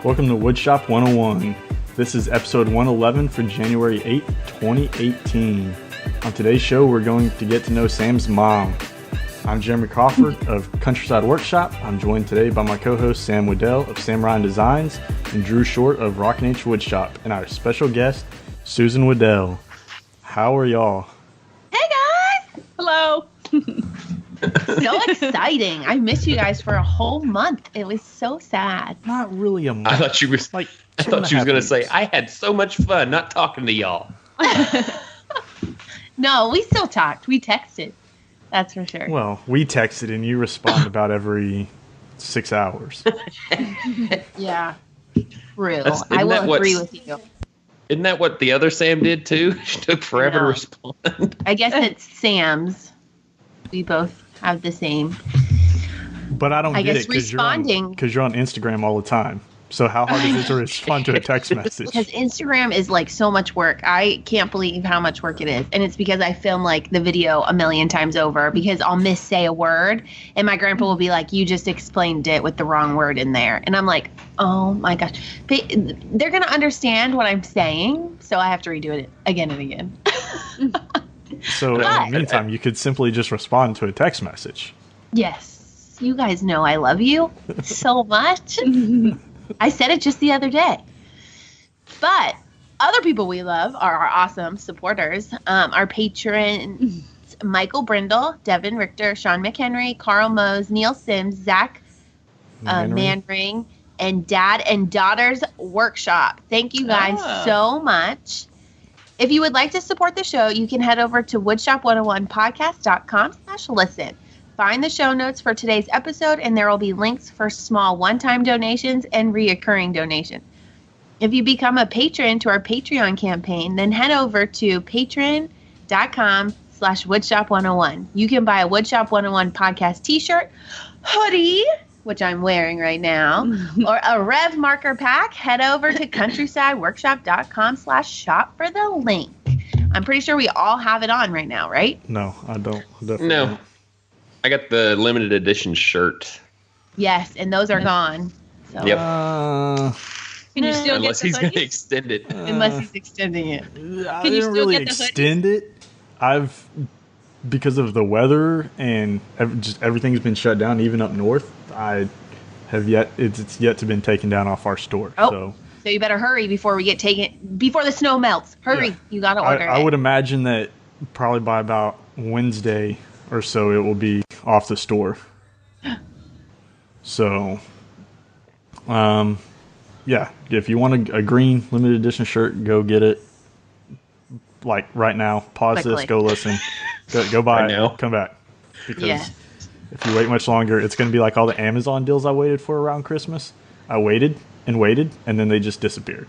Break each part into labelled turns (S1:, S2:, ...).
S1: Welcome to Woodshop 101. This is episode 111 for January 8, 2018. On today's show, we're going to get to know Sam's mom. I'm Jeremy Crawford of Countryside Workshop. I'm joined today by my co-host Sam Wooddell of Samurai Designs and Drew Short of Rock-n H Woodshop and our special guest, Susan Wooddell. How are y'all?
S2: Hey guys!
S3: Hello!
S2: So exciting. I missed you guys for a whole month. It was so sad.
S1: Not really a month.
S4: I thought you was going to say, I had so much fun not talking to y'all.
S2: No, we still talked. We texted. That's for sure.
S1: Well, we texted and you respond about every 6 hours.
S2: Yeah. True.
S4: Isn't
S2: I
S4: that
S2: will agree with you.
S4: Isn't that what the other Sam did too? She took forever to respond.
S2: I guess it's Sam's. We both have the same.
S1: But I don't get
S2: guess
S1: it because you're on Instagram all the time. So how hard is it to respond to a text message?
S2: Because Instagram is like so much work. I can't believe how much work it is. And it's because I film like the video a million times over because I'll miss-say a word. And my grandpa will be like, you just explained it with the wrong word in there. And I'm like, oh my gosh. But they're going to understand what I'm saying. So I have to redo it again and again.
S1: So in the meantime, you could simply just respond to a text message.
S2: Yes. You guys know I love you so much. I said it just the other day. But other people we love are our awesome supporters. Our patrons, Michael Brindle, Devin, Richter, Sean McHenry, Carl Mose, Neil Sims, Zach Manring, and Dad and Daughters Workshop. Thank you guys so much. If you would like to support the show, you can head over to woodshop101podcast.com/listen. Find the show notes for today's episode, and there will be links for small one-time donations and reoccurring donations. If you become a patron to our Patreon campaign, then head over to patreon.com/woodshop101. You can buy a Woodshop 101 podcast t-shirt, hoodie, which I'm wearing right now, or a Rev marker pack. Head over to countrysideworkshop.com/shop for the link. I'm pretty sure we all have it on right now, right?
S1: No, I don't. Definitely
S4: No.
S1: don't.
S4: I got the limited edition shirt.
S2: Yes, and those are gone. So.
S4: Yep.
S3: Can you still
S4: Unless
S3: get
S4: he's
S3: the
S4: going to
S3: hoodie?
S4: extend it.
S2: Unless he's extending it.
S1: I
S3: Can you
S1: didn't
S3: still
S1: really
S3: get the hoodie?
S1: extend it. Because of the weather and just everything's been shut down, even up north. It's yet to been taken down off our store.
S2: So you better hurry before the snow melts. Hurry.
S1: Yeah.
S2: You got to order it.
S1: I would imagine that probably by about Wednesday or so it will be off the store. So, yeah, if you want a green limited edition shirt, go get it. Like right now, pause
S2: Quickly.
S1: this, go listen, go buy
S4: Right
S1: it,
S4: now.
S1: come back. Because
S2: Yes.
S1: if you wait much longer, it's going to be like all the Amazon deals I waited for around Christmas. I waited, and then they just disappeared.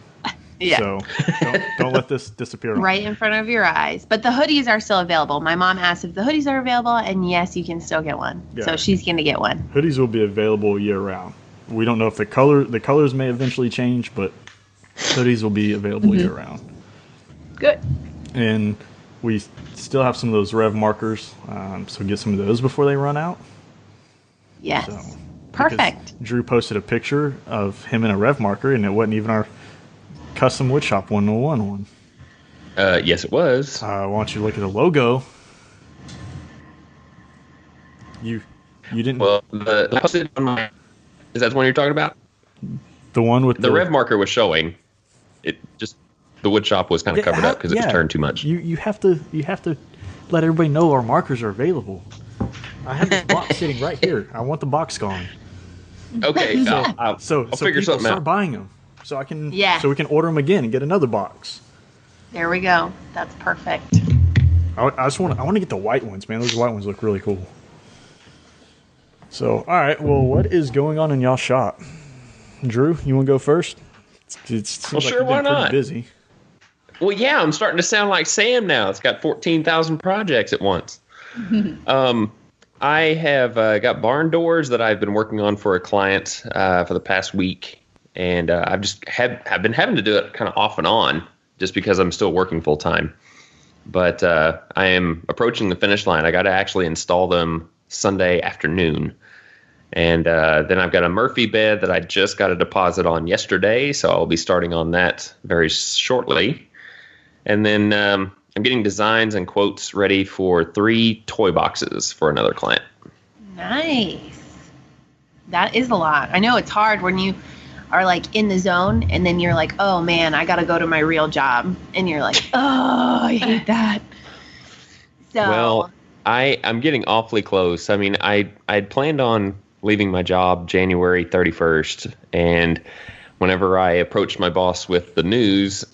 S2: Yeah.
S1: So don't let this disappear.
S2: Right in front of your eyes. But the hoodies are still available. My mom asked if the hoodies are available, and yes, you can still get one.
S1: Yeah.
S2: So she's going to get one.
S1: Hoodies will be available year round. We don't know if the colors may eventually change, but hoodies will be available year round.
S2: Good.
S1: And we still have some of those Rev markers, so get some of those before they run out.
S2: Yes.
S1: So,
S2: Perfect.
S1: because Drew posted a picture of him in a Rev marker, and it wasn't even our custom Woodshop 101 one.
S4: Yes, it was.
S1: I want you to look at the logo. You didn't.
S4: Well, the posted on my... Is that the one you're talking about?
S1: The one with
S4: The Rev marker was showing. It just... The wood shop was kind of covered up because it was turned too much.
S1: You have to let everybody know our markers are available. I have this box sitting right here. I want the box gone.
S4: Okay, I'll
S1: So
S4: figure
S1: people
S4: something
S1: start
S4: out.
S1: buying them, so I can.
S2: Yeah.
S1: So we can order them again and get another box.
S2: There we go. That's perfect.
S1: I want to get the white ones, man. Those white ones look really cool. So, all right. Well, what is going on in y'all shop? Drew, you want to go first? It seems
S4: Well,
S1: like
S4: sure,
S1: you've been
S4: why
S1: pretty
S4: not?
S1: busy.
S4: Well, yeah, I'm starting to sound like Sam now. It's got 14,000 projects at once. I have got barn doors that I've been working on for a client for the past week, and I've just have been having to do it kind of off and on just because I'm still working full time. But I am approaching the finish line. I got to actually install them Sunday afternoon, And then I've got a Murphy bed that I just got a deposit on yesterday, so I'll be starting on that very shortly. And then I'm getting designs and quotes ready for 3 toy boxes for another client.
S2: Nice. That is a lot. I know it's hard when you are like in the zone and then you're like, oh man, I got to go to my real job. And you're like, oh, I hate that. So,
S4: well, I'm getting awfully close. I mean, I'd planned on leaving my job January 31st. And whenever I approached my boss with the news,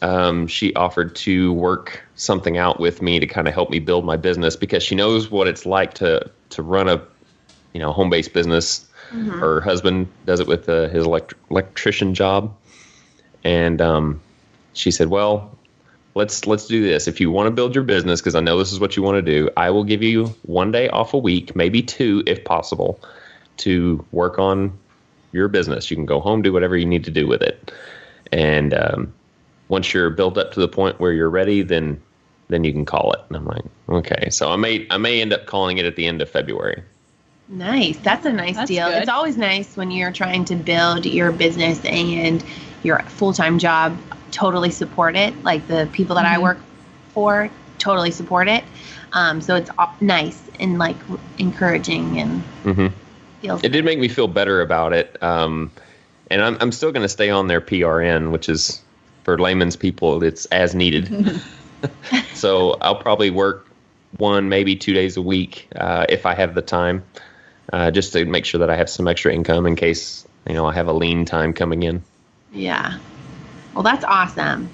S4: she offered to work something out with me to kind of help me build my business, because she knows what it's like to run a home-based business. Mm-hmm. Her husband does it with his electrician job. And she said, well, let's do this. If you want to build your business, because I know this is what you want to do, I will give you 1 day off a week, maybe 2 if possible, to work on your business. You can go home, do whatever you need to do with it. And once you're built up to the point where you're ready, then you can call it. And I'm like, okay. So I may end up calling it at the end of February.
S2: Nice. That's a nice deal. Good. It's always nice when you're trying to build your business and your full-time job totally support it. Like the people that I work for totally support it. So it's nice and like encouraging and feels
S4: it did make me feel better about it. And I'm still going to stay on their PRN, which is, for layman's people, it's as needed. So I'll probably work 1, maybe 2 days a week if I have the time. Just to make sure that I have some extra income in case, I have a lean time coming in.
S2: Yeah. Well, that's awesome.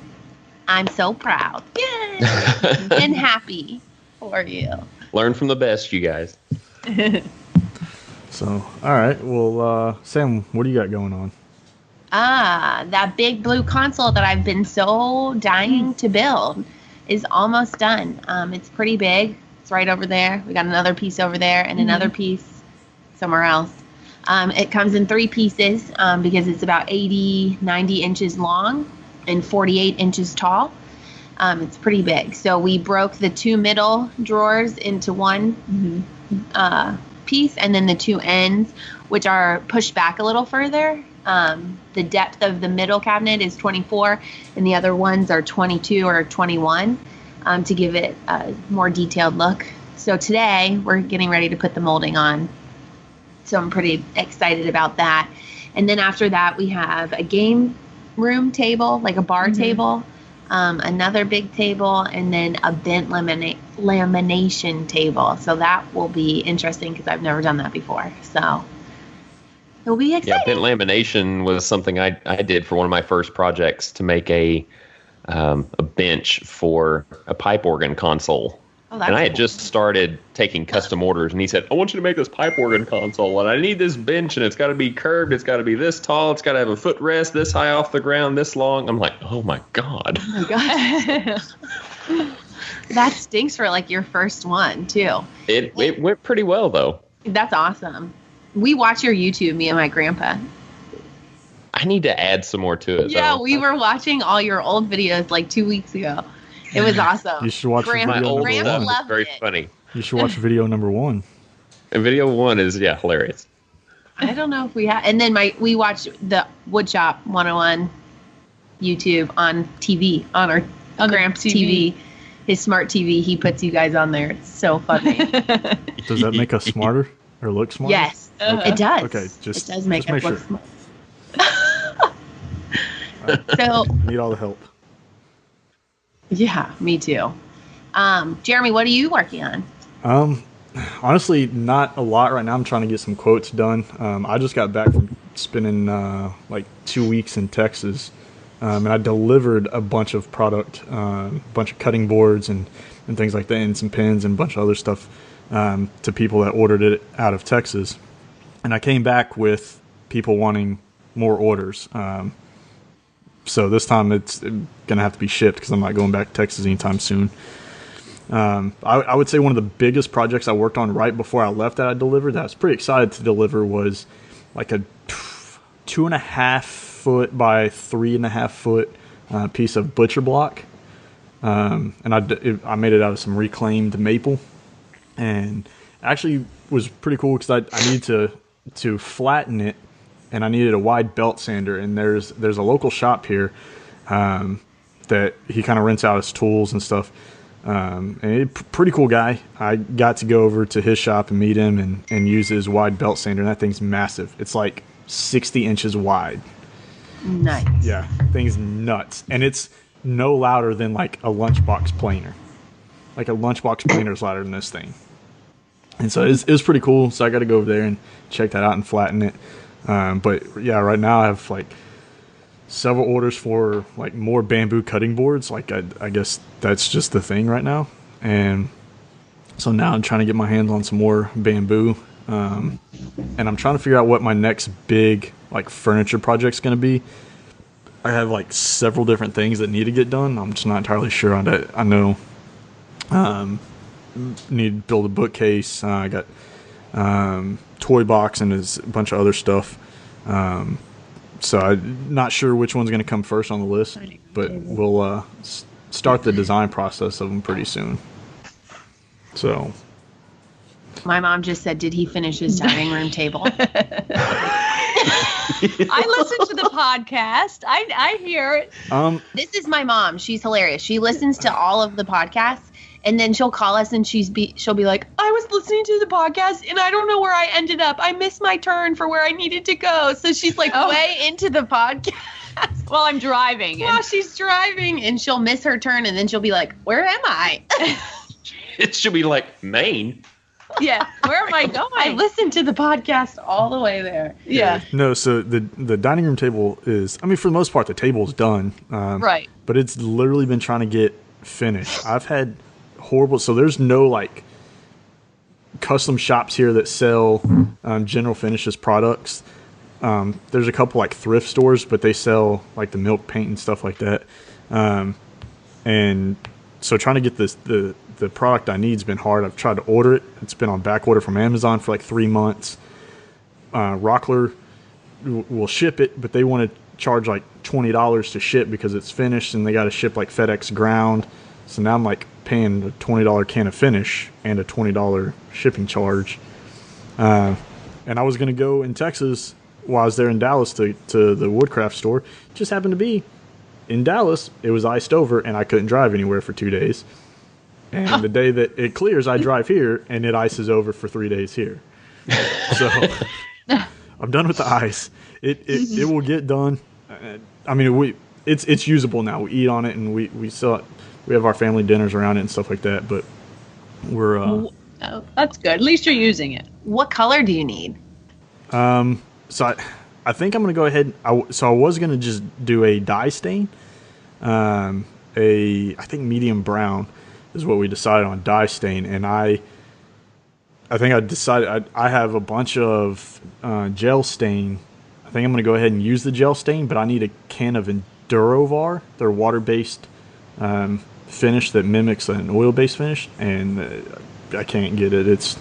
S2: I'm so proud. Yay! And happy for you.
S4: Learn from the best, you guys.
S1: So, all right. Well, Sam, what do you got going on?
S2: That big blue console that I've been so dying to build is almost done. It's pretty big. It's right over there. We got another piece over there and another piece somewhere else. It comes in 3 pieces because it's about 90 inches long and 48 inches tall. It's pretty big. So we broke the 2 middle drawers into one piece, and then the 2 ends, which are pushed back a little further. The depth of the middle cabinet is 24, and the other ones are 22 or 21 to give it a more detailed look. So today we're getting ready to put the molding on. So I'm pretty excited about that. And then after that, we have a game room table, like a bar table, another big table, and then a bent lamination table. So that will be interesting because I've never done that before. So it'll be exciting.
S4: Yeah, bent lamination was something I did for one of my first projects to make a bench for a pipe organ console.
S2: Oh,
S4: and I had just started taking custom orders, and he said, I want you to make this pipe organ console, and I need this bench, and it's got to be curved, it's got to be this tall, it's got to have a footrest this high off the ground, this long. I'm like, oh my God.
S2: Oh my God. That stinks for like your first one, too.
S4: It went pretty well, though.
S2: That's awesome. We watch your YouTube, me and my grandpa.
S4: I need to add some more to it,
S2: Yeah,
S4: though.
S2: we were watching all your old videos like 2 weeks ago. It was awesome.
S1: You should watch video number 1.
S4: It's very funny.
S1: You should watch video number 1.
S4: And video 1 is, hilarious.
S2: I don't know if we have. And then we watched the Woodshop 101 YouTube on TV, on Gramps TV. His smart TV. He puts you guys on there. It's so funny.
S1: Does that make us smarter or look smarter?
S2: Yes, it does.
S1: Okay,
S2: it does make us look smart. So
S1: need all the help.
S2: Yeah, me too. Jeremy, what are you working on?
S1: Honestly, not a lot right now. I'm trying to get some quotes done. I just got back from spending like 2 weeks in Texas, and I delivered a bunch of product, a bunch of cutting boards and things like that, and some pins and a bunch of other stuff to people that ordered it out of Texas. And I came back with people wanting more orders. So this time it's going to have to be shipped because I'm not going back to Texas anytime soon. I would say one of the biggest projects I worked on right before I left that I delivered, that I was pretty excited to deliver, was like a 2.5 foot by 3.5 foot piece of butcher block. And I made it out of some reclaimed maple, and actually was pretty cool because I needed to to flatten it, and I needed a wide belt sander. And there's a local shop here that he kind of rents out his tools and stuff. And he's a pretty cool guy. I got to go over to his shop and meet him and use his wide belt sander. And that thing's massive. It's like 60 inches wide.
S2: Nice.
S1: Yeah, thing's nuts. And it's no louder than like a lunchbox planer. Like a lunchbox planer is louder than this thing. And so it was pretty cool. So I got to go over there and check that out and flatten it. But yeah, right now I have like several orders for like more bamboo cutting boards. Like I guess that's just the thing right now. And so now I'm trying to get my hands on some more bamboo. And I'm trying to figure out what my next big like furniture project's going to be. I have like several different things that need to get done. I'm just not entirely sure on that. I know need to build a bookcase. I got toy box and there's a bunch of other stuff. So I'm not sure which one's going to come first on the list, but we'll start the design process of them pretty soon. So
S2: My mom just said, did he finish his dining room table?
S3: I listen to the podcast. I hear it.
S2: This is my mom. She's hilarious. She listens to all of the podcasts, and then she'll call us and she'll be like, I was listening to the podcast and I don't know where I ended up. I missed my turn for where I needed to go. So she's like way into the podcast.
S3: While I'm driving.
S2: While she's driving, and she'll miss her turn, and then she'll be like, where am I?
S4: It should be like Maine.
S3: Yeah. Where am I going?
S2: I listened to the podcast all the way there.
S3: Yeah.
S1: No, so the dining room table is, I mean, for the most part, the table's done.
S3: Right.
S1: But it's literally been trying to get finished. I've had horrible, so there's no like custom shops here that sell general finishes products. There's a couple like thrift stores, but they sell like the milk paint and stuff like that. And so trying to get the product I need has been hard. I've tried to order it. It's been on back order from Amazon for like 3 months. Rockler will ship it, but they want to charge like $20 to ship because it's finished, and they got to ship like FedEx ground. So now I'm like paying a $20 can of finish and a $20 shipping charge. And I was going to go in Texas while I was there in Dallas to the woodcraft store. It just happened to be in Dallas. It was iced over, and I couldn't drive anywhere for 2 days. And the day that it clears, I drive here, and it ices over for 3 days here. So I'm done with the ice. It will get done. I mean, it's usable now. We eat on it, and we have our family dinners around it and stuff like that. But we're
S3: Oh, that's good. At least you're using it.
S2: What color do you need?
S1: so I think I'm gonna go ahead. I was gonna just do a dye stain. I think medium brown is what we decided on, dye stain, and I think I decided I have a bunch of gel stain. I think I'm going to go ahead and use the gel stain, but I need a can of Endurovar. They're water-based finish that mimics an oil-based finish, and I can't get it. It's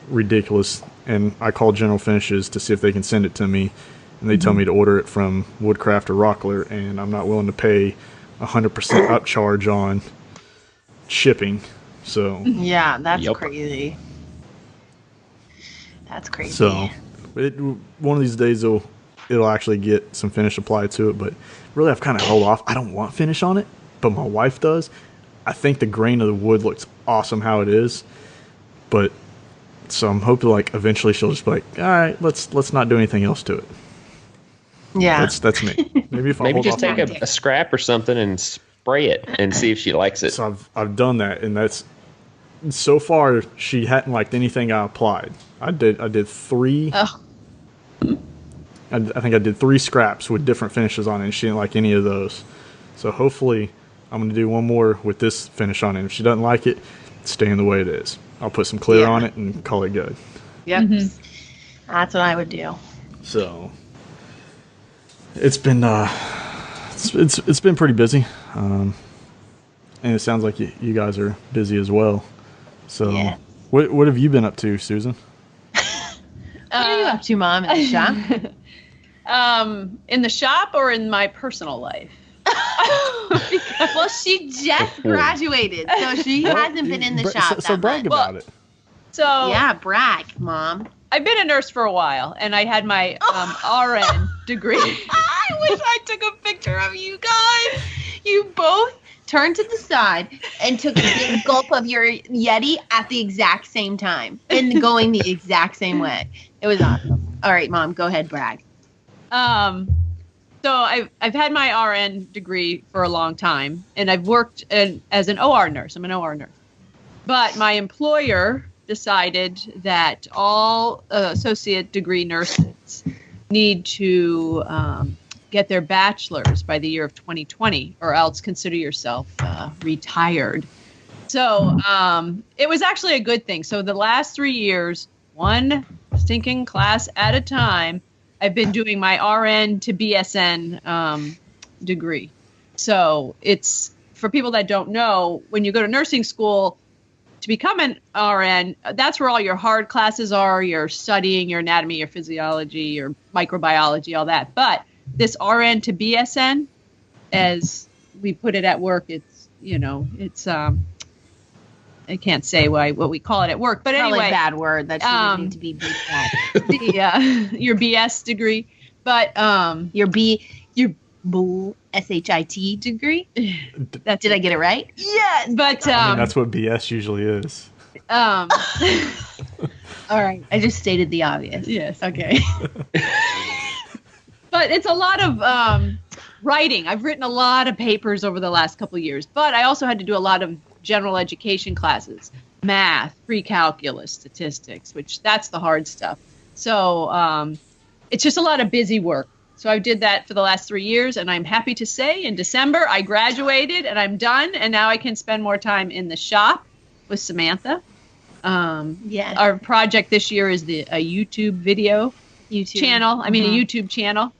S1: ridiculous. And I called General Finishes to see if they can send it to me, and they tell me to order it from Woodcraft or Rockler, and I'm not willing to pay 100% upcharge on shipping. So
S2: Yeah, that's
S4: Yep.
S2: crazy. That's crazy.
S1: So one of these days it'll actually get some finish applied to it, but really I've kind of held off. I don't want finish on it, but my wife does. I think the grain of the wood looks awesome how it is, but so I'm hoping like eventually she'll just be like, all right, let's not do anything else to it.
S2: Yeah.
S1: That's me. Maybe if I
S4: Maybe
S1: hold
S4: just
S1: off
S4: take
S1: on
S4: a scrap or something and spray it and see if she likes it.
S1: So I've done that, and that's so far she hadn't liked anything I applied. I did 3.
S3: Oh.
S1: I think I did 3 scraps with different finishes on it, and she didn't like any of those. So hopefully I'm going to do one more with this finish on it. If she doesn't like it, it's staying the way it is. I'll put some clear on it and call it good.
S2: Yep. That's what I would do.
S1: So it's been it's been pretty busy, and it sounds like you guys are busy as well. So
S2: Yeah.
S1: what have you been up to, Susan?
S2: What are you up to, Mom, in the shop?
S3: In the shop or in my personal life?
S2: Well, she just graduated, so she hasn't been in the shop
S1: So
S2: that
S1: brag
S2: much.
S1: about it.
S3: So
S2: Yeah, brag, Mom.
S3: I've been a nurse for a while, and I had my RN degree.
S2: I wish I took a picture of you guys. You both turned to the side and took a big gulp of your Yeti at the exact same time and going the exact same way. It was awesome. All right, Mom, go ahead, brag.
S3: So I've had my RN degree for a long time, and I've worked as an OR nurse. I'm an OR nurse. But my employer decided that all associate degree nurses need to get their bachelor's by the year of 2020, or else consider yourself retired. So it was actually a good thing. So the last 3 years, one stinking class at a time, I've been doing my RN to BSN degree. So it's, for people that don't know, when you go to nursing school, to become an RN, that's where all your hard classes are. You're studying your anatomy, your physiology, your microbiology, all that. But this RN to BSN, as we put it at work, it's, I can't say what we call it at work, but
S2: Probably
S3: anyway.
S2: a bad word that shouldn't need to be beeped at.
S3: Your BS degree, but
S2: Your SHIT degree. Did I get it right?
S3: yeah, but
S1: that's what BS usually is.
S2: All right. I just stated the obvious.
S3: yes,
S2: Okay.
S3: but it's a lot of writing. I've written a lot of papers over the last couple of years, but I also had to do a lot of general education classes, math, pre-calculus, statistics, which that's the hard stuff. So it's just a lot of busy work. So I did that for the last 3 years, and I'm happy to say in December I graduated and I'm done, and now I can spend more time in the shop with Samantha.
S2: Yeah.
S3: Our project this year is a YouTube video channel. A YouTube channel.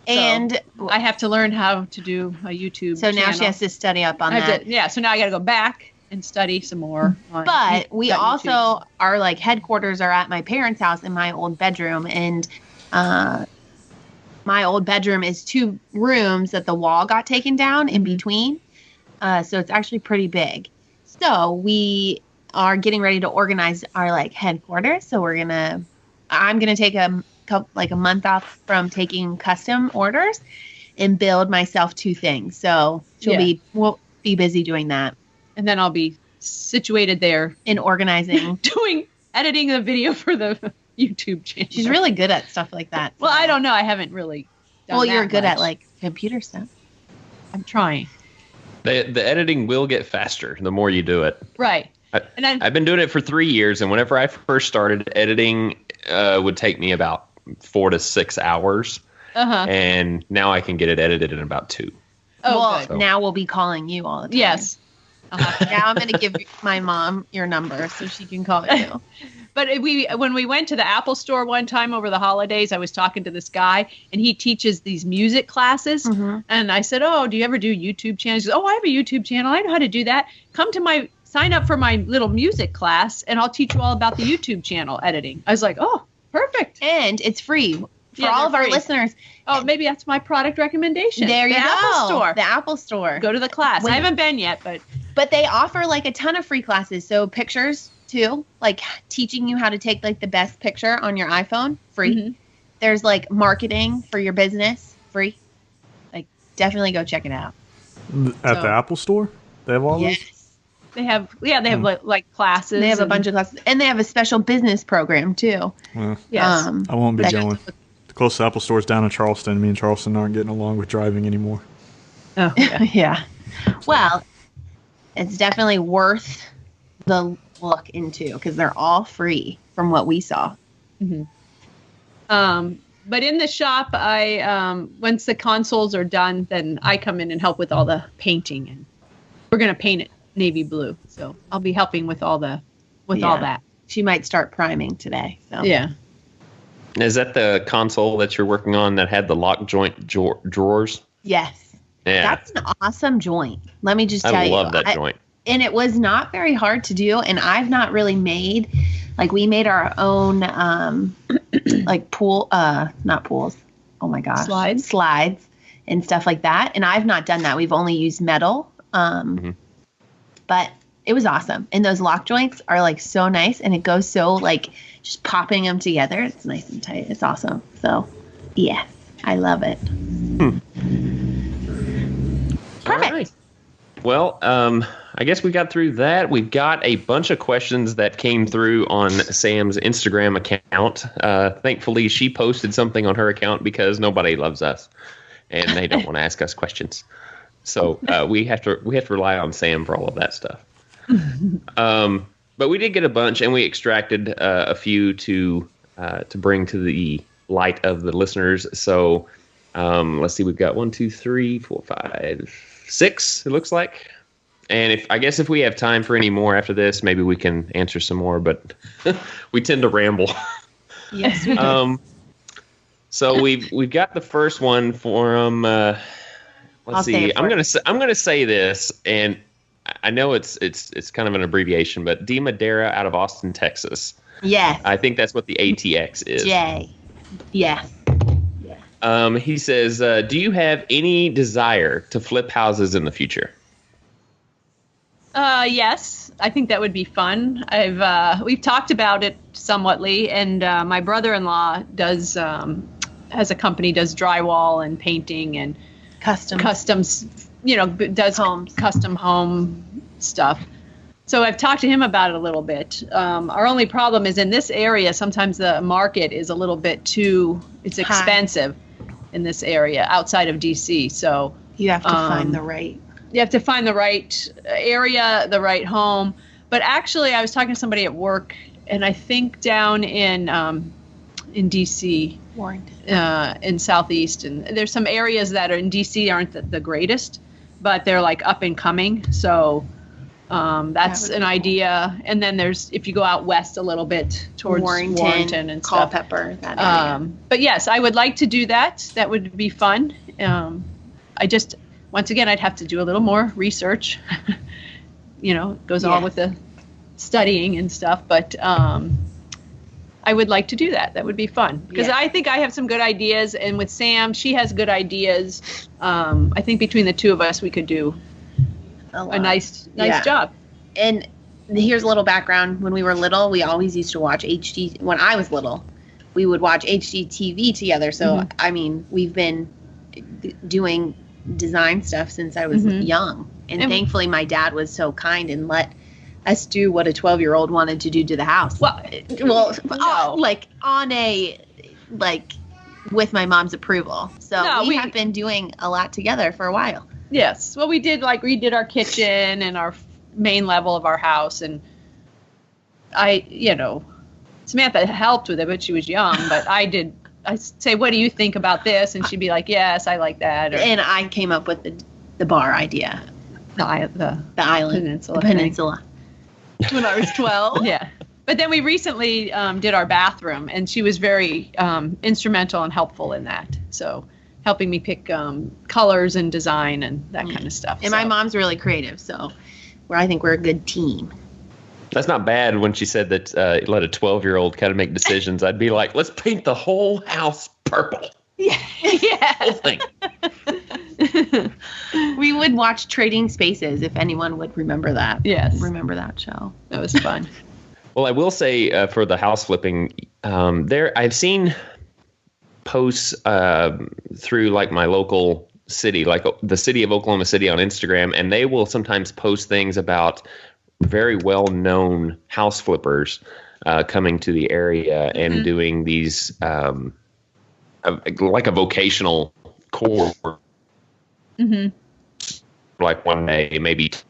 S2: And
S3: So I have to learn how to do a YouTube
S2: so now
S3: channel.
S2: she has to study up on
S3: I have
S2: that.
S3: to- so now I got to go back and study some more. on
S2: But we
S3: YouTube.
S2: also, our like headquarters are at my parents' house in my old bedroom, and my old bedroom is 2 rooms that the wall got taken down in between. So it's actually pretty big. So we are getting ready to organize our like headquarters. So I'm gonna take a month off from taking custom orders and build myself 2 things. So we'll be busy doing that
S3: And then I'll be situated there
S2: and organizing.
S3: editing the video for the YouTube channel.
S2: She's really good at stuff like that.
S3: Well, I don't know. I haven't really done
S2: Well, you're
S3: that
S2: good
S3: much.
S2: at like computer stuff.
S3: I'm trying.
S4: The editing will get faster the more you do it.
S3: Right. And then
S4: I've been doing it for 3 years, and whenever I first started, editing would take me about 4 to 6 hours, and now I can get it edited in about 2.
S3: Oh,
S2: well,
S3: good.
S2: now we'll be calling you all the time.
S3: Yes.
S2: Now I'm going to give my mom your number so she can call you.
S3: But when we went to the Apple store one time over the holidays, I was talking to this guy, and he teaches these music classes.
S2: Mm-hmm.
S3: And I said, "Oh, do you ever do YouTube channels?" He goes, "Oh, I have a YouTube channel. I know how to do that. Sign up for my little music class, and I'll teach you all about the YouTube channel editing." I was like, "Oh, perfect."
S2: And it's free for all
S3: they're
S2: of our
S3: free.
S2: listeners.
S3: Oh, maybe that's my product recommendation.
S2: There you
S3: the
S2: go.
S3: Apple store.
S2: The Apple store.
S3: Go to the class.
S2: When-
S3: I haven't been yet, but
S2: But they offer like a ton of free classes. So pictures too, like teaching you how to take like the best picture on your iPhone, free.
S3: Mhm.
S2: There's like marketing for your business, free. Like definitely go check it out.
S1: At the Apple Store? They have all those?
S2: Yes.
S3: they have like classes.
S2: They have a
S3: and-
S2: bunch of classes, and they have a special business program too.
S1: Well,
S3: Yes.
S1: I won't be
S2: that-
S1: going. The closest Apple Store is down in Charleston. Me and Charleston aren't getting along with driving anymore.
S3: Oh, yeah.
S2: Yeah. Well, it's definitely worth the look into because they're all free from what we saw.
S3: But in the shop, I once the consoles are done, then I come in and help with all the painting, and we're gonna paint it navy blue. So I'll be helping with all
S2: Yeah.
S3: that.
S2: She might start priming today. So
S3: Yeah.
S4: Is that the console that you're working on that had the lock joint drawers?
S2: Yes.
S4: Yeah,
S2: That's an awesome joint. Let me just tell
S4: I
S2: you.
S4: love that joint.
S2: And it was not very hard to do. And I've not really made, like we made our own, like not pools. Oh my gosh. Slides and stuff like that. And I've not done that. We've only used metal. But It was awesome. And those lock joints are like so nice, and it goes so like just popping them together. It's nice and tight. It's awesome. So, yeah, I love it. Perfect.
S4: All right. Well, I guess we got through that. We've got a bunch of questions that came through on Sam's Instagram account. Thankfully, she posted something on her account because nobody loves us, and they don't want to ask us questions. So we have to rely on Sam for all of that stuff. But we did get a bunch, and we extracted a few to bring to the light of the listeners. So let's see, we've got 1, 2, 3, 4, 5, 6. It looks like. And if we have time for any more after this, maybe we can answer some more. But we tend to ramble.
S2: Yes, we do.
S4: So we've got the first one from. Let's see. I'm gonna say this, and I know it's kind of an abbreviation, but Demadera out of Austin, Texas.
S2: Yes.
S4: I think that's what the ATX is.
S2: J. Yes.
S4: He says, "Do you have any desire to flip houses in the future?"
S3: Yes, I think that would be fun. We've talked about it somewhatly, and my brother-in-law has a company, does drywall and painting and customs, does custom home stuff. So I've talked to him about it a little bit. Our only problem is in this area, sometimes the market is a little bit it's expensive in this area outside of DC. So
S2: you have to find the right.
S3: You have to find the right area, the right home. But actually, I was talking to somebody at work, and I think down in DC,
S2: Warrington,
S3: in Southeast, and there's some areas that are in DC aren't the greatest, but they're like up and coming. So that's an idea. And then if you go out west a little bit towards Warrington and stuff.
S2: Culpeper, that area.
S3: But yes, I would like to do that. That would be fun. Once again, I'd have to do a little more research. It goes on with the studying and stuff. But I would like to do that. That would be fun. Because I think I have some good ideas. And with Sam, she has good ideas. I think between the two of us, we could do a nice job.
S2: And here's a little background. When we were little, we always used to watch HD. When I was little, we would watch HGTV together. So, I mean, we've been doing design stuff since I was young, and thankfully my dad was so kind and let us do what a 12-year-old wanted to do to the house. With my mom's approval. So we have been doing a lot together for a while.
S3: Yes. Well, we did our kitchen and our main level of our house, and Samantha helped with it, but she was young, but I say, what do you think about this? And she'd be like, yes, I like that. And
S2: I came up with the bar idea.
S3: The island.
S2: Peninsula.
S3: When I was 12. Yeah. But then we recently did our bathroom, and she was very instrumental and helpful in that. So helping me pick colors and design and that kind of stuff.
S2: And my mom's really creative, so I think we're a good team.
S4: That's not bad. When she said that let a 12-year-old kind of make decisions, I'd be like, let's paint the whole house purple.
S2: Yeah.
S4: Whole thing.
S2: We would watch Trading Spaces, if anyone would remember that.
S3: Yes.
S2: Remember that show.
S3: That was fun.
S4: Well, I will say for the house flipping, I've seen posts through like my local city, like the city of Oklahoma City on Instagram, and they will sometimes post things about very well-known house flippers coming to the area and doing these like a vocational course, like one day, maybe two.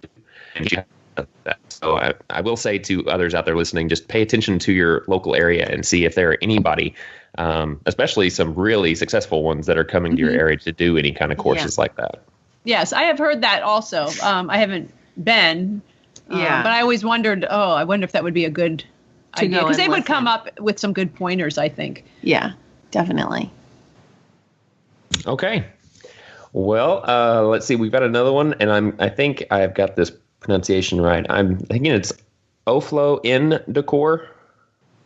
S4: So I will say to others out there listening, just pay attention to your local area and see if there are anybody, especially some really successful ones that are coming to your area to do any kind of courses like that.
S3: Yes, I have heard that also. I haven't been. But I always wondered, I wonder if that would be a good idea. Because they would come up with some good pointers, I think.
S2: Yeah, definitely.
S4: Okay. Well, let's see. We've got another one, and I think I've got this pronunciation right. I'm thinking it's Oflo in Decor.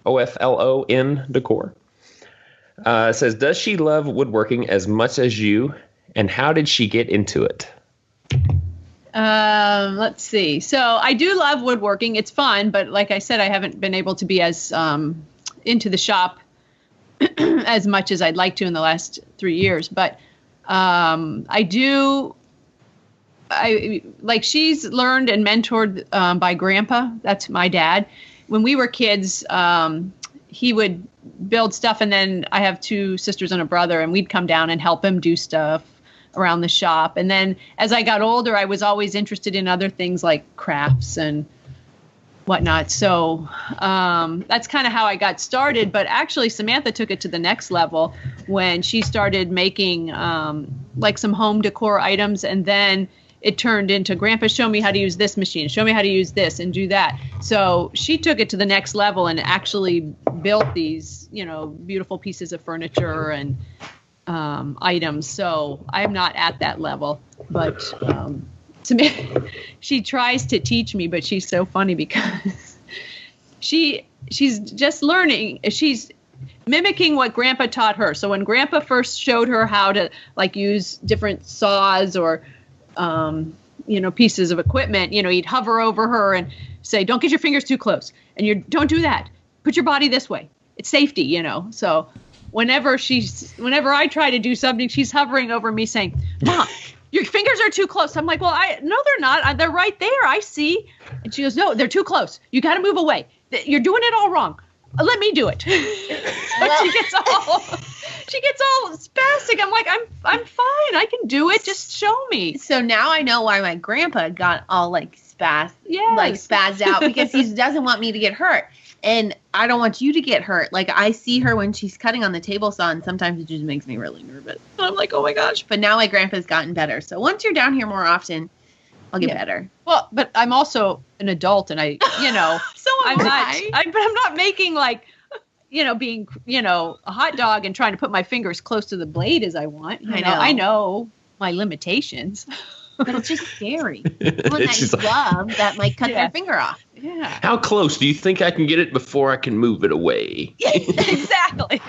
S4: Oflo in Decor. Says, does she love woodworking as much as you, and how did she get into it?
S3: Let's see. So I do love woodworking. It's fun, but like I said, I haven't been able to be as into the shop as much as I'd like to in the last 3 years. But she's learned and mentored by Grandpa. That's my dad. When we were kids, he would build stuff, and then I have 2 sisters and a brother, and we'd come down and help him do stuff around the shop. And then as I got older, I was always interested in other things like crafts and whatnot. So that's kind of how I got started. But actually, Samantha took it to the next level when she started making like some home decor items. And then it turned into, Grandpa, show me how to use this machine. Show me how to use this and do that. So she took it to the next level and actually built these, beautiful pieces of furniture and items. So I'm not at that level, but to me, she tries to teach me, but she's so funny because she's just learning. She's mimicking what Grandpa taught her. So when Grandpa first showed her how to use different saws or pieces of equipment, he'd hover over her and say, don't get your fingers too close. And don't do that. Put your body this way. It's safety, So whenever I try to do something, she's hovering over me saying, Mom, your fingers are too close. I'm like, well, no, they're not. They're right there. I see. And she goes, no, they're too close. You got to move away. You're doing it all wrong. Let me do it. Well, she gets all spastic. I'm like, I'm fine. I can do it. Just show me.
S2: So now I know why my grandpa got all spazzed out, because he doesn't want me to get hurt. And I don't want you to get hurt. Like, I see her when she's cutting on the table saw, and sometimes it just makes me really nervous. I'm like, oh my gosh. But now my grandpa's gotten better. So once you're down here more often, I'll get better.
S3: Well, but I'm also an adult, and
S2: so I'm
S3: not making being, a hot dog and trying to put my fingers close to the blade as I want. I know my limitations.
S2: But it's just scary. Someone that you love that might cut their finger off.
S3: Yeah.
S4: How close do you think I can get it before I can move it away?
S3: Exactly.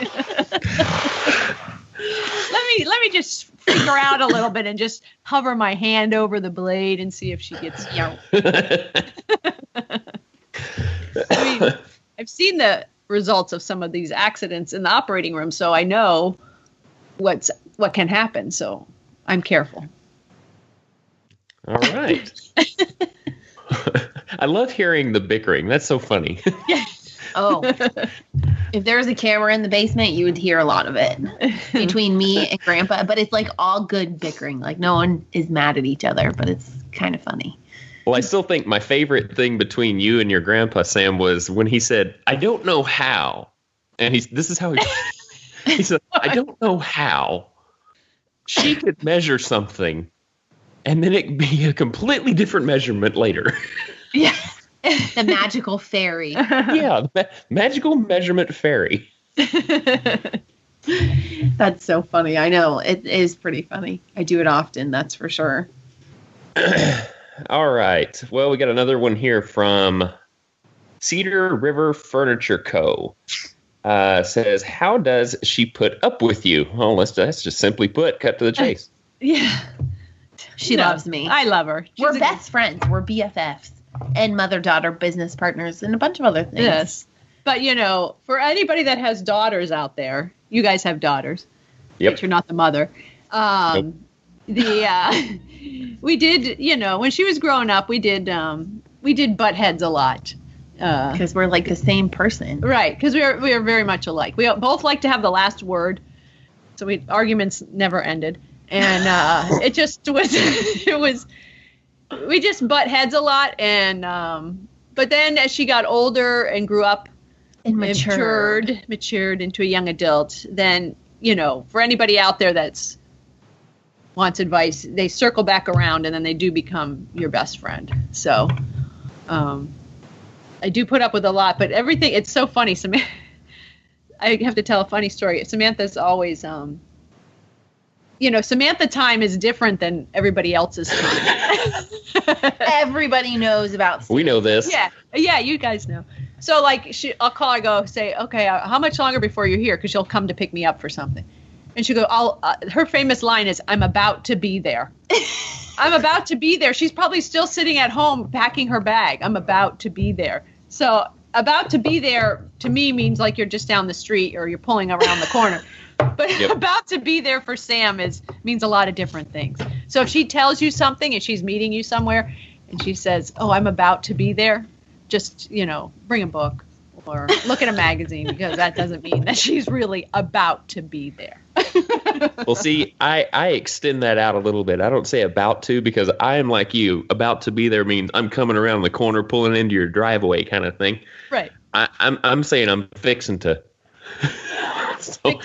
S3: Let me just figure out a little bit and just hover my hand over the blade and see if she gets I've seen the results of some of these accidents in the operating room, so I know what can happen. So I'm careful.
S4: All right. I love hearing the bickering. That's so funny.
S2: Oh, if there was a camera in the basement, you would hear a lot of it between me and Grandpa. But it's like all good bickering. Like, no one is mad at each other, but it's kind of funny.
S4: Well, I still think my favorite thing between you and your grandpa, Sam, was when he said, I don't know how. And this is how he said, I don't know how she could measure something and then it be a completely different measurement later.
S2: Yeah. The magical fairy.
S4: Yeah, the magical measurement fairy.
S2: That's so funny. I know. It is pretty funny. I do it often, that's for sure.
S4: All right. Well, we got another one here from Cedar River Furniture Co. Says, how does she put up with you? Well, that's just simply put, cut to the chase.
S3: Yeah.
S2: She loves me.
S3: I love her.
S2: We're best friends. We're BFFs. And mother-daughter business partners and a bunch of other things.
S3: Yes. But, for anybody that has daughters out there, you guys have daughters.
S4: Yep.
S3: But you're not the mother.
S4: Nope.
S3: We did, when she was growing up, we did butt heads a lot.
S2: Because we're like the same person.
S3: Right. Because we are very much alike. We both like to have the last word. So arguments never ended. And it was we just butt heads a lot. And but then as she got older and grew up
S2: and matured
S3: into a young adult, then, for anybody out there that's wants advice, they circle back around and then they do become your best friend. So I do put up with a lot, but everything, it's so funny. I have to tell a funny story. Samantha's always, Samantha time is different than everybody else's time.
S2: Everybody knows about Samantha.
S4: We know this.
S3: Yeah, you guys know. So I'll call her, go say, okay, how much longer before you're here? Because she'll come to pick me up for something. And she'll go, her famous line is, I'm about to be there. I'm about to be there. She's probably still sitting at home packing her bag. I'm about to be there. So about to be there to me means like you're just down the street or you're pulling around the corner. But about to be there for Sam means a lot of different things. So if she tells you something and she's meeting you somewhere and she says, "Oh, I'm about to be there," just, bring a book or look at a magazine, because that doesn't mean that she's really about to be there.
S4: Well, see, I extend that out a little bit. I don't say about to, because I am like you. About to be there means I'm coming around the corner, pulling into your driveway kind of thing.
S3: Right.
S4: I'm saying I'm fixing to. So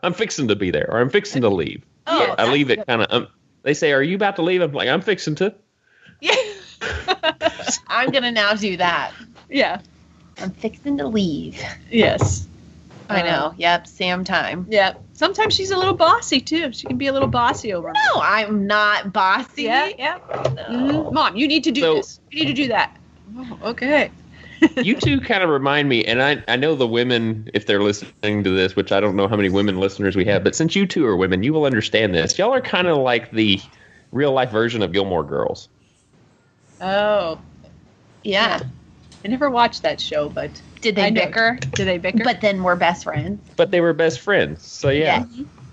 S4: I'm fixing to be there, or I'm fixing to leave.
S3: Oh,
S4: I leave it kind of. They say, "Are you about to leave?" I'm like, "I'm fixing to."
S3: Yeah.
S2: I'm going to now do that.
S3: Yeah.
S2: I'm fixing to leave.
S3: Yes.
S2: I know. Yep. Sam time.
S3: Yeah. Sometimes she's a little bossy too. She can be a little bossy over me.
S2: No, I'm not bossy.
S3: Yeah.
S2: No.
S3: Mm-hmm. Mom, you need to do this. You need to do that. Oh, okay.
S4: You two kind of remind me, and I know the women, if they're listening to this, which I don't know how many women listeners we have, but since you two are women, you will understand this. Y'all are kind of like the real life version of Gilmore Girls.
S3: Oh.
S2: Yeah.
S3: I never watched that show, but
S2: Did they bicker?
S3: Did they bicker?
S2: But then we're best friends.
S4: But they were best friends, so yeah.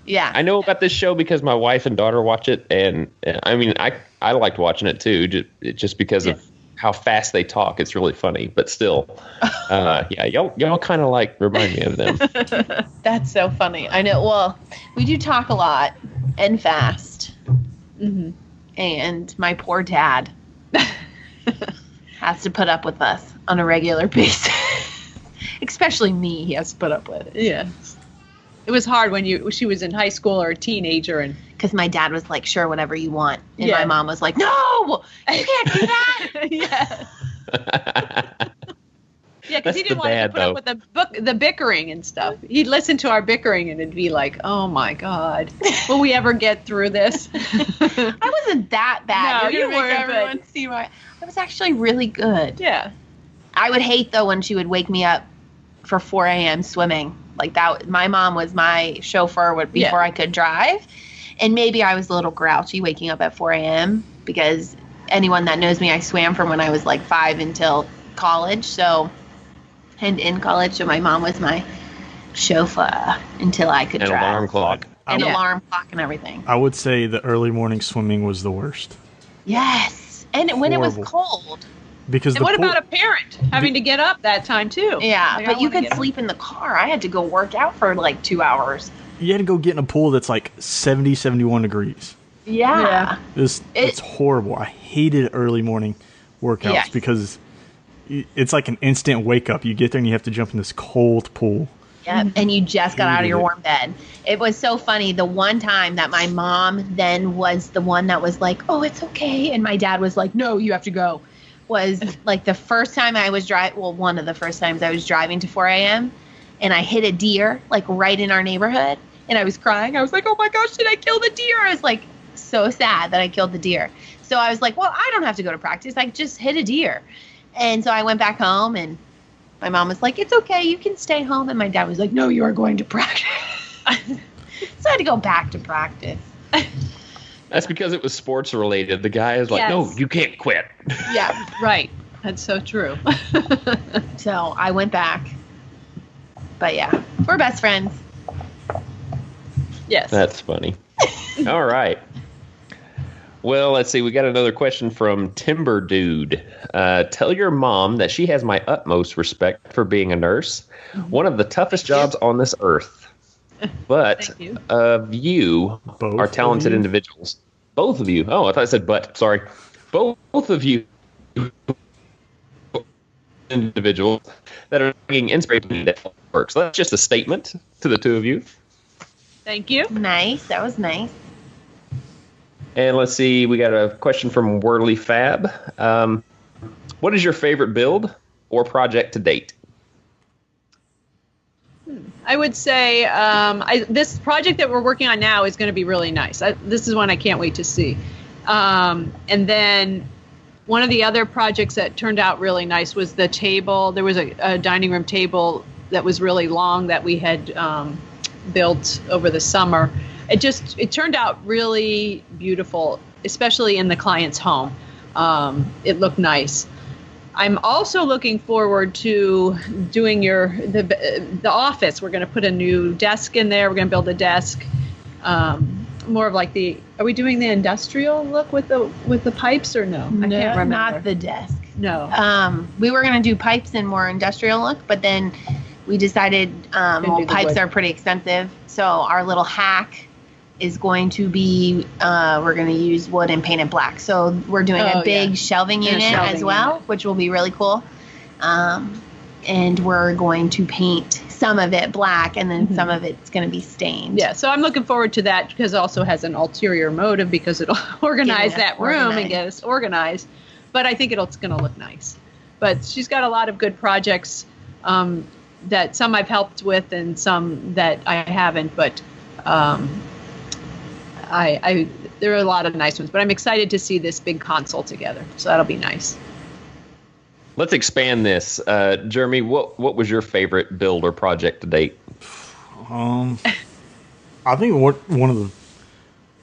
S2: Yeah.
S4: I know about this show because my wife and daughter watch it, and I mean, I liked watching it too, just because of how fast they talk. It's really funny, but still, y'all kind of like remind me of them.
S2: That's so funny. I know. Well, we do talk a lot and fast.
S3: Mm-hmm.
S2: And my poor dad has to put up with us on a regular basis. Especially me, he has to put up with.
S3: Yeah. It was hard when she was in high school or a teenager, and
S2: because my dad was like, "Sure, whatever you want," and
S3: Yeah.
S2: my mom was like, "No, you can't do that."
S3: yeah. Yeah, because he
S4: That's
S3: didn't want to put up with the bickering and stuff. He'd listen to our bickering and it'd be like, "Oh my God, will we ever get through this?"
S2: I wasn't that bad.
S3: No,
S2: You're
S3: you
S2: gonna make
S3: weren't,
S2: everyone see my. I was actually really good.
S3: Yeah.
S2: I would hate though when she would wake me up for 4 a.m. swimming. Like that, my mom was my chauffeur before I could drive. And maybe I was a little grouchy waking up at 4 a.m. because anyone that knows me, I swam from when I was like 5 until college. And in college, so my mom was my chauffeur until I could
S4: An
S2: drive.
S4: alarm clock.
S2: And alarm clock and everything.
S1: I would say the early morning swimming was the worst.
S2: Yes. And when it was
S1: Horrible.
S2: cold.
S1: Because
S3: And what about a parent having to get up that time too?
S2: Yeah,
S3: Like, I
S2: but you
S3: wanna
S2: could
S3: get
S2: sleep in the car. I had to go work out for like 2 hours.
S1: you had to go get in a pool that's like 70, 71 degrees.
S2: Yeah.
S1: It's horrible. I hated early morning workouts because it's like an instant wake up. You get there and you have to jump in this cold pool.
S2: Yep. And you just got out of your
S1: Hated it.
S2: warm bed. It was so funny. The one time that my mom then was the one that was like, "Oh, it's okay," and my dad was like, "No, you have to go," was like the first time I was driving. Well, one of the first times I was driving to 4 a.m. and I hit a deer like right in our neighborhood, and I was crying. I was like, "Oh my gosh, did I kill the deer?" I was like so sad that I killed the deer. So I was like, "Well, I don't have to go to practice. I just hit a deer." And so I went back home, and my mom was like, "It's okay, you can stay home." And my dad was like, "No, you are going to practice." So I had to go back to practice.
S4: That's because it was sports related. The guy is like,
S3: Yes.
S4: "No, you can't quit."
S2: Yeah.
S3: Right. That's so true.
S2: So I went back. But yeah, we're best friends.
S3: Yes.
S4: That's funny. All right. Well, let's see. We got another question from Timber Dude. Tell your mom that she has my utmost respect for being a nurse. One of the toughest jobs on this earth. But
S3: Thank you.
S4: you
S1: Both
S4: are
S1: of
S4: talented
S1: you?
S4: individuals. Both of you. Oh, I thought I said but. Sorry. Both of you individuals that are bringing inspiration to work. So that's just a statement to the two of you.
S3: Thank you.
S2: Nice. That was nice.
S4: And let's see, we got a question from Whirly Fab. What is your favorite build or project to date?
S3: I would say this project that we're working on now is going to be really nice. This is one I can't wait to see. And then one of the other projects that turned out really nice was the table. There was a dining room table that was really long that we had built over the summer. It turned out really beautiful. especially in the client's home. It looked nice. I'm also looking forward to doing the office. We're going to put a new desk in there. We're going to build a desk, more of like are we doing the industrial look with the pipes or no? I can't remember.
S2: Not the desk.
S3: No.
S2: We were going to do pipes and more industrial look, but then we decided, pipes are pretty expensive. So our little hack is going to be, we're going to use wood and paint it black. So we're doing a big shelving unit as well, which will be really cool. And we're going to paint some of it black, and then some of it's going to be stained.
S3: Yeah, so I'm looking forward to that because it also has an ulterior motive because it'll organize that room and get us organized. But I think it's going to look nice. But she's got a lot of good projects that some I've helped with and some that I haven't. But there are a lot of nice ones. But I'm excited to see this big console together. So that'll be nice.
S4: Let's expand this. Jeremy, what was your favorite build or project to date?
S1: I think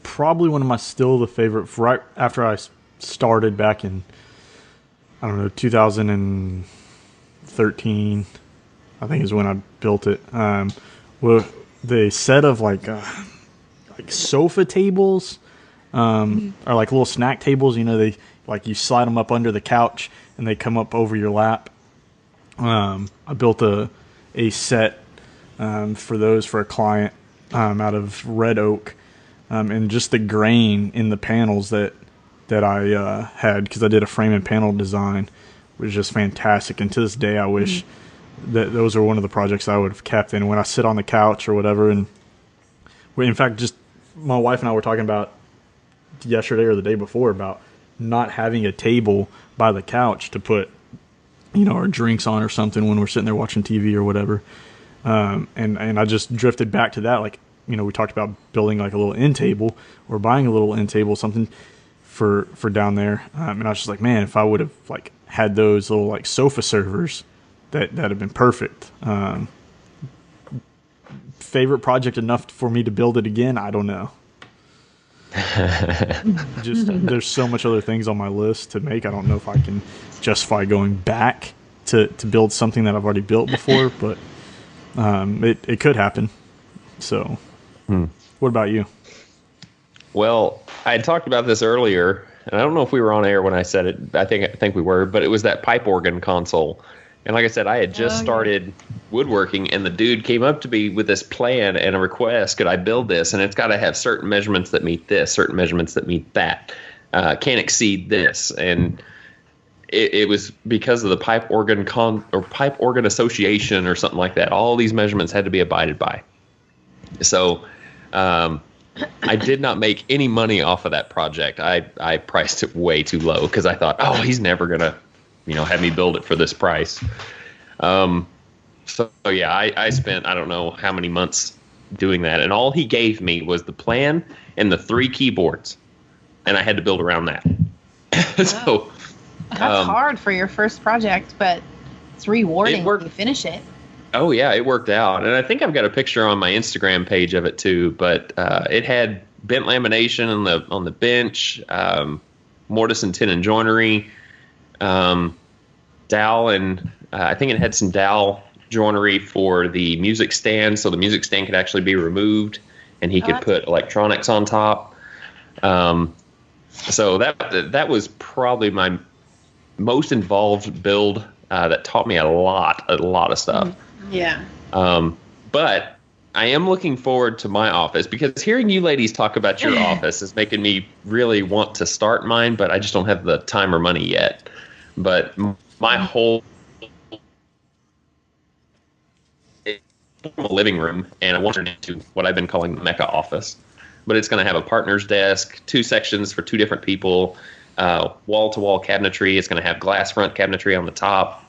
S1: probably one of my still the favorite right after I started back in, 2013, I think is when I built it. With the set of like sofa tables, or like little snack tables, they like you slide them up under the couch and they come up over your lap. I built a set for those for a client out of red oak, and just the grain in the panels that I had, because I did a frame and panel design, was just fantastic. And to this day, I wish that those are one of the projects I would have kept. And when I sit on the couch or whatever, and in fact, just my wife and I were talking about yesterday or the day before about not having a table by the couch to put, our drinks on or something when we're sitting there watching TV or whatever. And I just drifted back to that. Like, we talked about building like a little end table or buying a little end table, something for down there. And I was just like, man, if I would have like had those little like sofa servers, that'd have been perfect. Favorite project enough for me to build it again? I don't know. Just there's so much other things on my list to make. I don't know if I can justify going back to build something that I've already built before, but it could happen. So, What about you?
S4: Well, I had talked about this earlier, and I don't know if we were on air when I said it. I think we were, but it was that pipe organ console. And like I said, I had just started woodworking, and the dude came up to me with this plan and a request. Could I build this? And it's got to have certain measurements that meet this, certain measurements that meet that. Can't exceed this. And it was because of the pipe organ pipe organ association or something like that. All these measurements had to be abided by. So I did not make any money off of that project. I priced it way too low because I thought, he's never gonna have me build it for this price. I spent, I don't know how many months doing that. And all he gave me was the plan and the 3 keyboards. And I had to build around that. So
S2: that's hard for your first project, but it's rewarding when you finish it.
S4: Oh yeah, it worked out. And I think I've got a picture on my Instagram page of it too, but it had bent lamination on the bench, mortise and tenon joinery, dowel, and I think it had some dowel joinery for the music stand, so the music stand could actually be removed and he could put electronics on top. So that was probably my most involved build that taught me a lot of stuff.
S2: Yeah.
S4: But I am looking forward to my office, because hearing you ladies talk about your office is making me really want to start mine, but I just don't have the time or money yet. But my whole living room, and I want to turn it into what I've been calling the Mecca office. But it's going to have a partner's desk, 2 sections for 2 different people, wall-to-wall cabinetry. It's going to have glass front cabinetry on the top.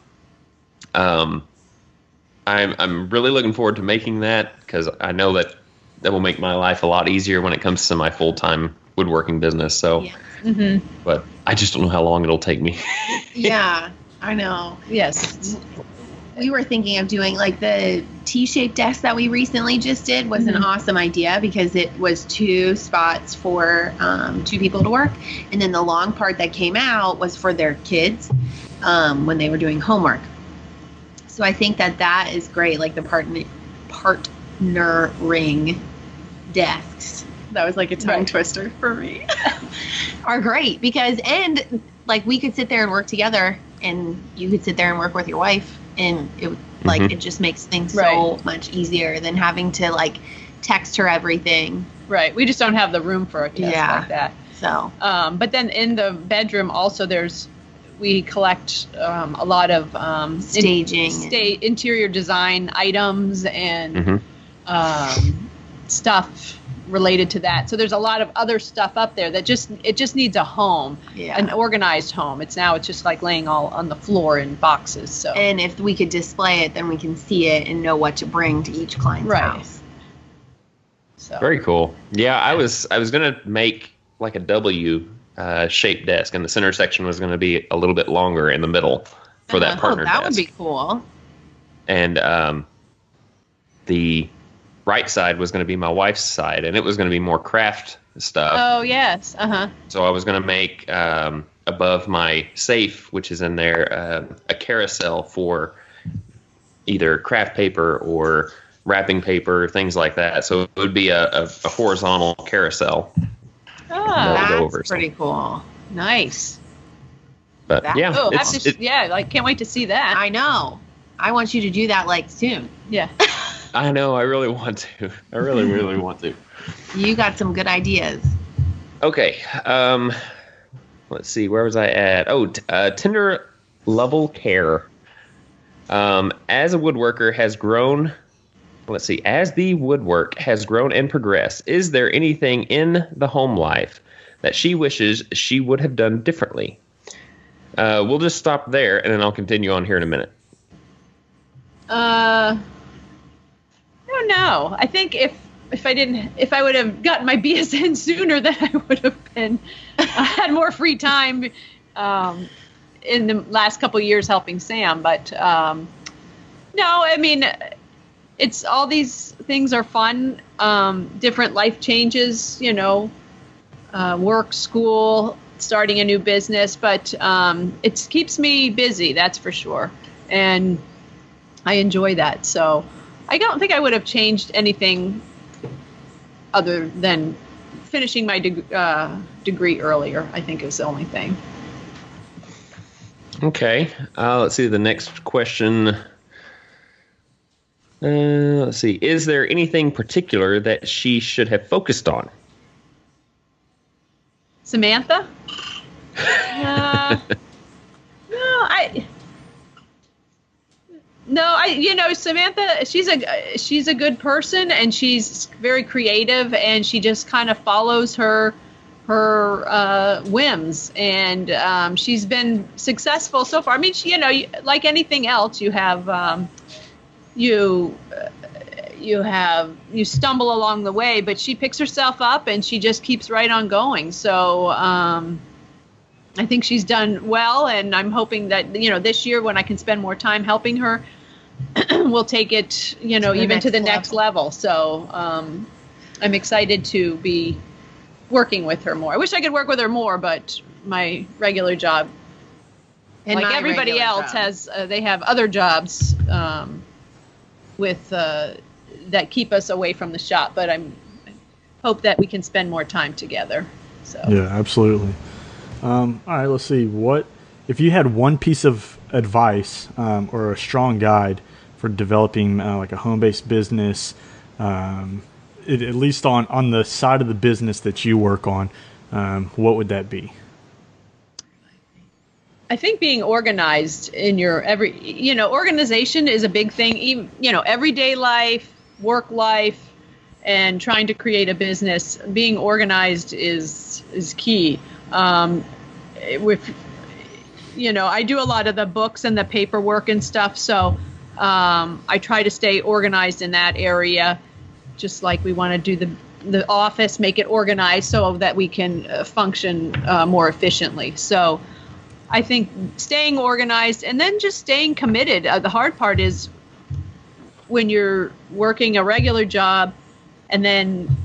S4: I'm really looking forward to making that, because I know that will make my life a lot easier when it comes to my full-time woodworking business. So,
S2: yeah.
S4: But I just don't know how long it'll take me.
S2: Yeah, I know.
S3: Yes.
S2: we were thinking of doing like the T-shaped desk that we recently just did was an awesome idea because it was 2 spots for 2 people to work. And then the long part that came out was for their kids when they were doing homework. So I think that is great, like the partnering desks. That was like a tongue twister for me. Are great because, and like we could sit there and work together and you could sit there and work with your wife and it like it just makes things so much easier than having to like text her everything.
S3: Right. We just don't have the room for a desk like that.
S2: So,
S3: but then in the bedroom also we collect a lot of
S2: staging,
S3: interior design items and stuff related to that. So there's a lot of other stuff up there that it just needs a home, an organized home. It's just like laying all on the floor in boxes. So,
S2: and if we could display it, then we can see it and know what to bring to each client's house.
S3: So
S4: very cool. Yeah, I was gonna make like a W shaped desk, and the center section was gonna be a little bit longer in the middle for that partner desk.
S2: That would be cool.
S4: And the right side was going to be my wife's side, and it was going to be more craft stuff.
S3: Oh, yes.
S4: So I was going to make, above my safe, which is in there, a carousel for either craft paper or wrapping paper, things like that. So it would be a horizontal carousel.
S2: Oh, that's pretty cool.
S3: Nice.
S4: But yeah.
S3: Can't wait to see that.
S2: I know. I want you to do that like soon.
S3: Yeah.
S4: I know. I really want to. I really, really want to.
S2: You got some good ideas.
S4: Okay. Let's see. Where was I at? Oh, tender level care. As a woodworker has grown. Let's see. As the woodwork has grown and progressed, is there anything in the home life that she wishes she would have done differently? We'll just stop there, and then I'll continue on here in a minute.
S3: I don't know. I think if I would have gotten my BSN sooner, then I would have been had more free time in the last couple of years helping Sam. But no, I mean, it's all these things are fun. Different life changes, work, school, starting a new business, but it keeps me busy. That's for sure, and I enjoy that. So I don't think I would have changed anything other than finishing my degree earlier. I think is the only thing.
S4: Okay. Let's see the next question. Let's see. Is there anything particular that she should have focused on?
S3: Samantha? Samantha, she's a good person and she's very creative and she just kind of follows her whims and she's been successful so far. I mean, like anything else, you have you stumble along the way, but she picks herself up and she just keeps right on going. So I think she's done well, and I'm hoping that this year when I can spend more time helping her, we'll take it even to the next level. So I'm excited to be working with her more. I wish I could work with her more, but my regular job, and like everybody else, they have other jobs with that keep us away from the shop. But I hope that we can spend more time together. So
S1: yeah, absolutely. All right, let's see. What if you had one piece of advice or a strong guide for developing like a home-based business, at least on the side of the business that you work on, what would that be?
S3: I think being organized in your organization is a big thing. Even, everyday life, work life, and trying to create a business, being organized is key. I do a lot of the books and the paperwork and stuff, so I try to stay organized in that area, just like we want to do the office, make it organized so that we can function more efficiently. So I think staying organized and then just staying committed. The hard part is when you're working a regular job and then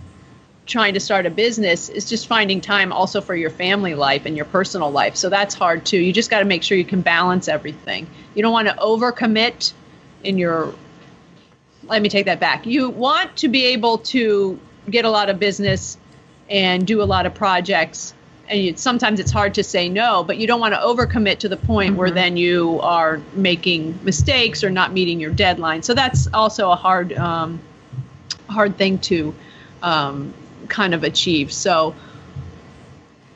S3: trying to start a business, is just finding time also for your family life and your personal life. So that's hard too. You just got to make sure you can balance everything. You don't want to overcommit in your, let me take that back. You want to be able to get a lot of business and do a lot of projects. And sometimes it's hard to say no, but you don't want to overcommit to the point where then you are making mistakes or not meeting your deadline. So that's also a hard thing to kind of achieve. So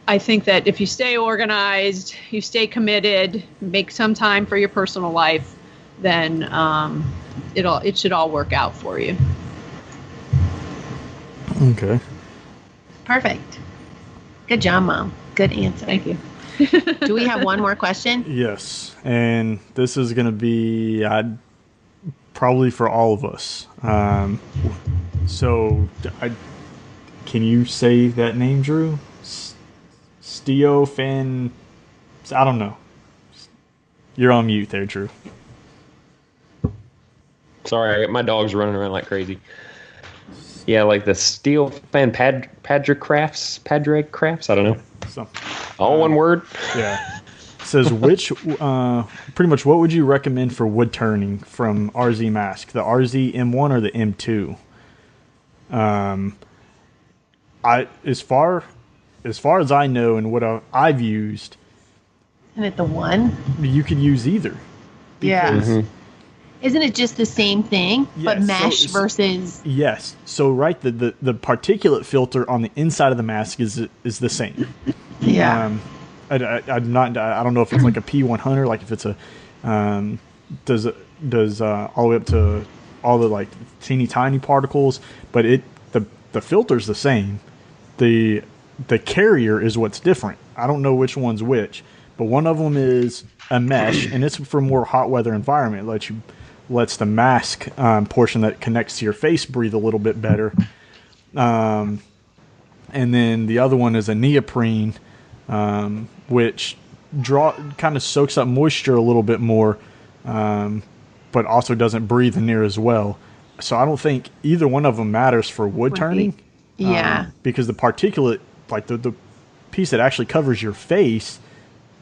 S3: I think that if you stay organized, you stay committed, make some time for your personal life, then it should all work out for you.
S1: Okay.
S2: Perfect. Good job, Mom. Good answer.
S3: Thank you.
S2: Do we have one more question?
S1: Yes, and this is going to be probably for all of us. Can you say that name, Drew? Steofan. I don't know. You're on mute there, Drew.
S4: Sorry, my dog's running around like crazy. Yeah, like the steel fan Padre crafts. I don't know. All one word.
S1: Yeah. It says pretty much what would you recommend for wood turning from RZ Mask, the RZ M1 or the M2? As far as I know and what I've used,
S2: Isn't it the one?
S1: you could use either.
S2: Yeah. Isn't it just the same thing, but
S1: Yes,
S2: mesh versus?
S1: Yes. So right, the particulate filter on the inside of the mask is the same.
S2: Yeah.
S1: I don't know if it's like a P100, like if it's a does all the way up to all the like teeny tiny particles, but the filter's the same. The carrier is what's different. I don't know which one's which, but one of them is a mesh, and it's for more hot weather environment. It lets the mask portion that connects to your face breathe a little bit better. And then the other one is a neoprene, which kind of soaks up moisture a little bit more, but also doesn't breathe near as well. So I don't think either one of them matters for wood turning.
S2: Yeah.
S1: Because the particulate, like the piece that actually covers your face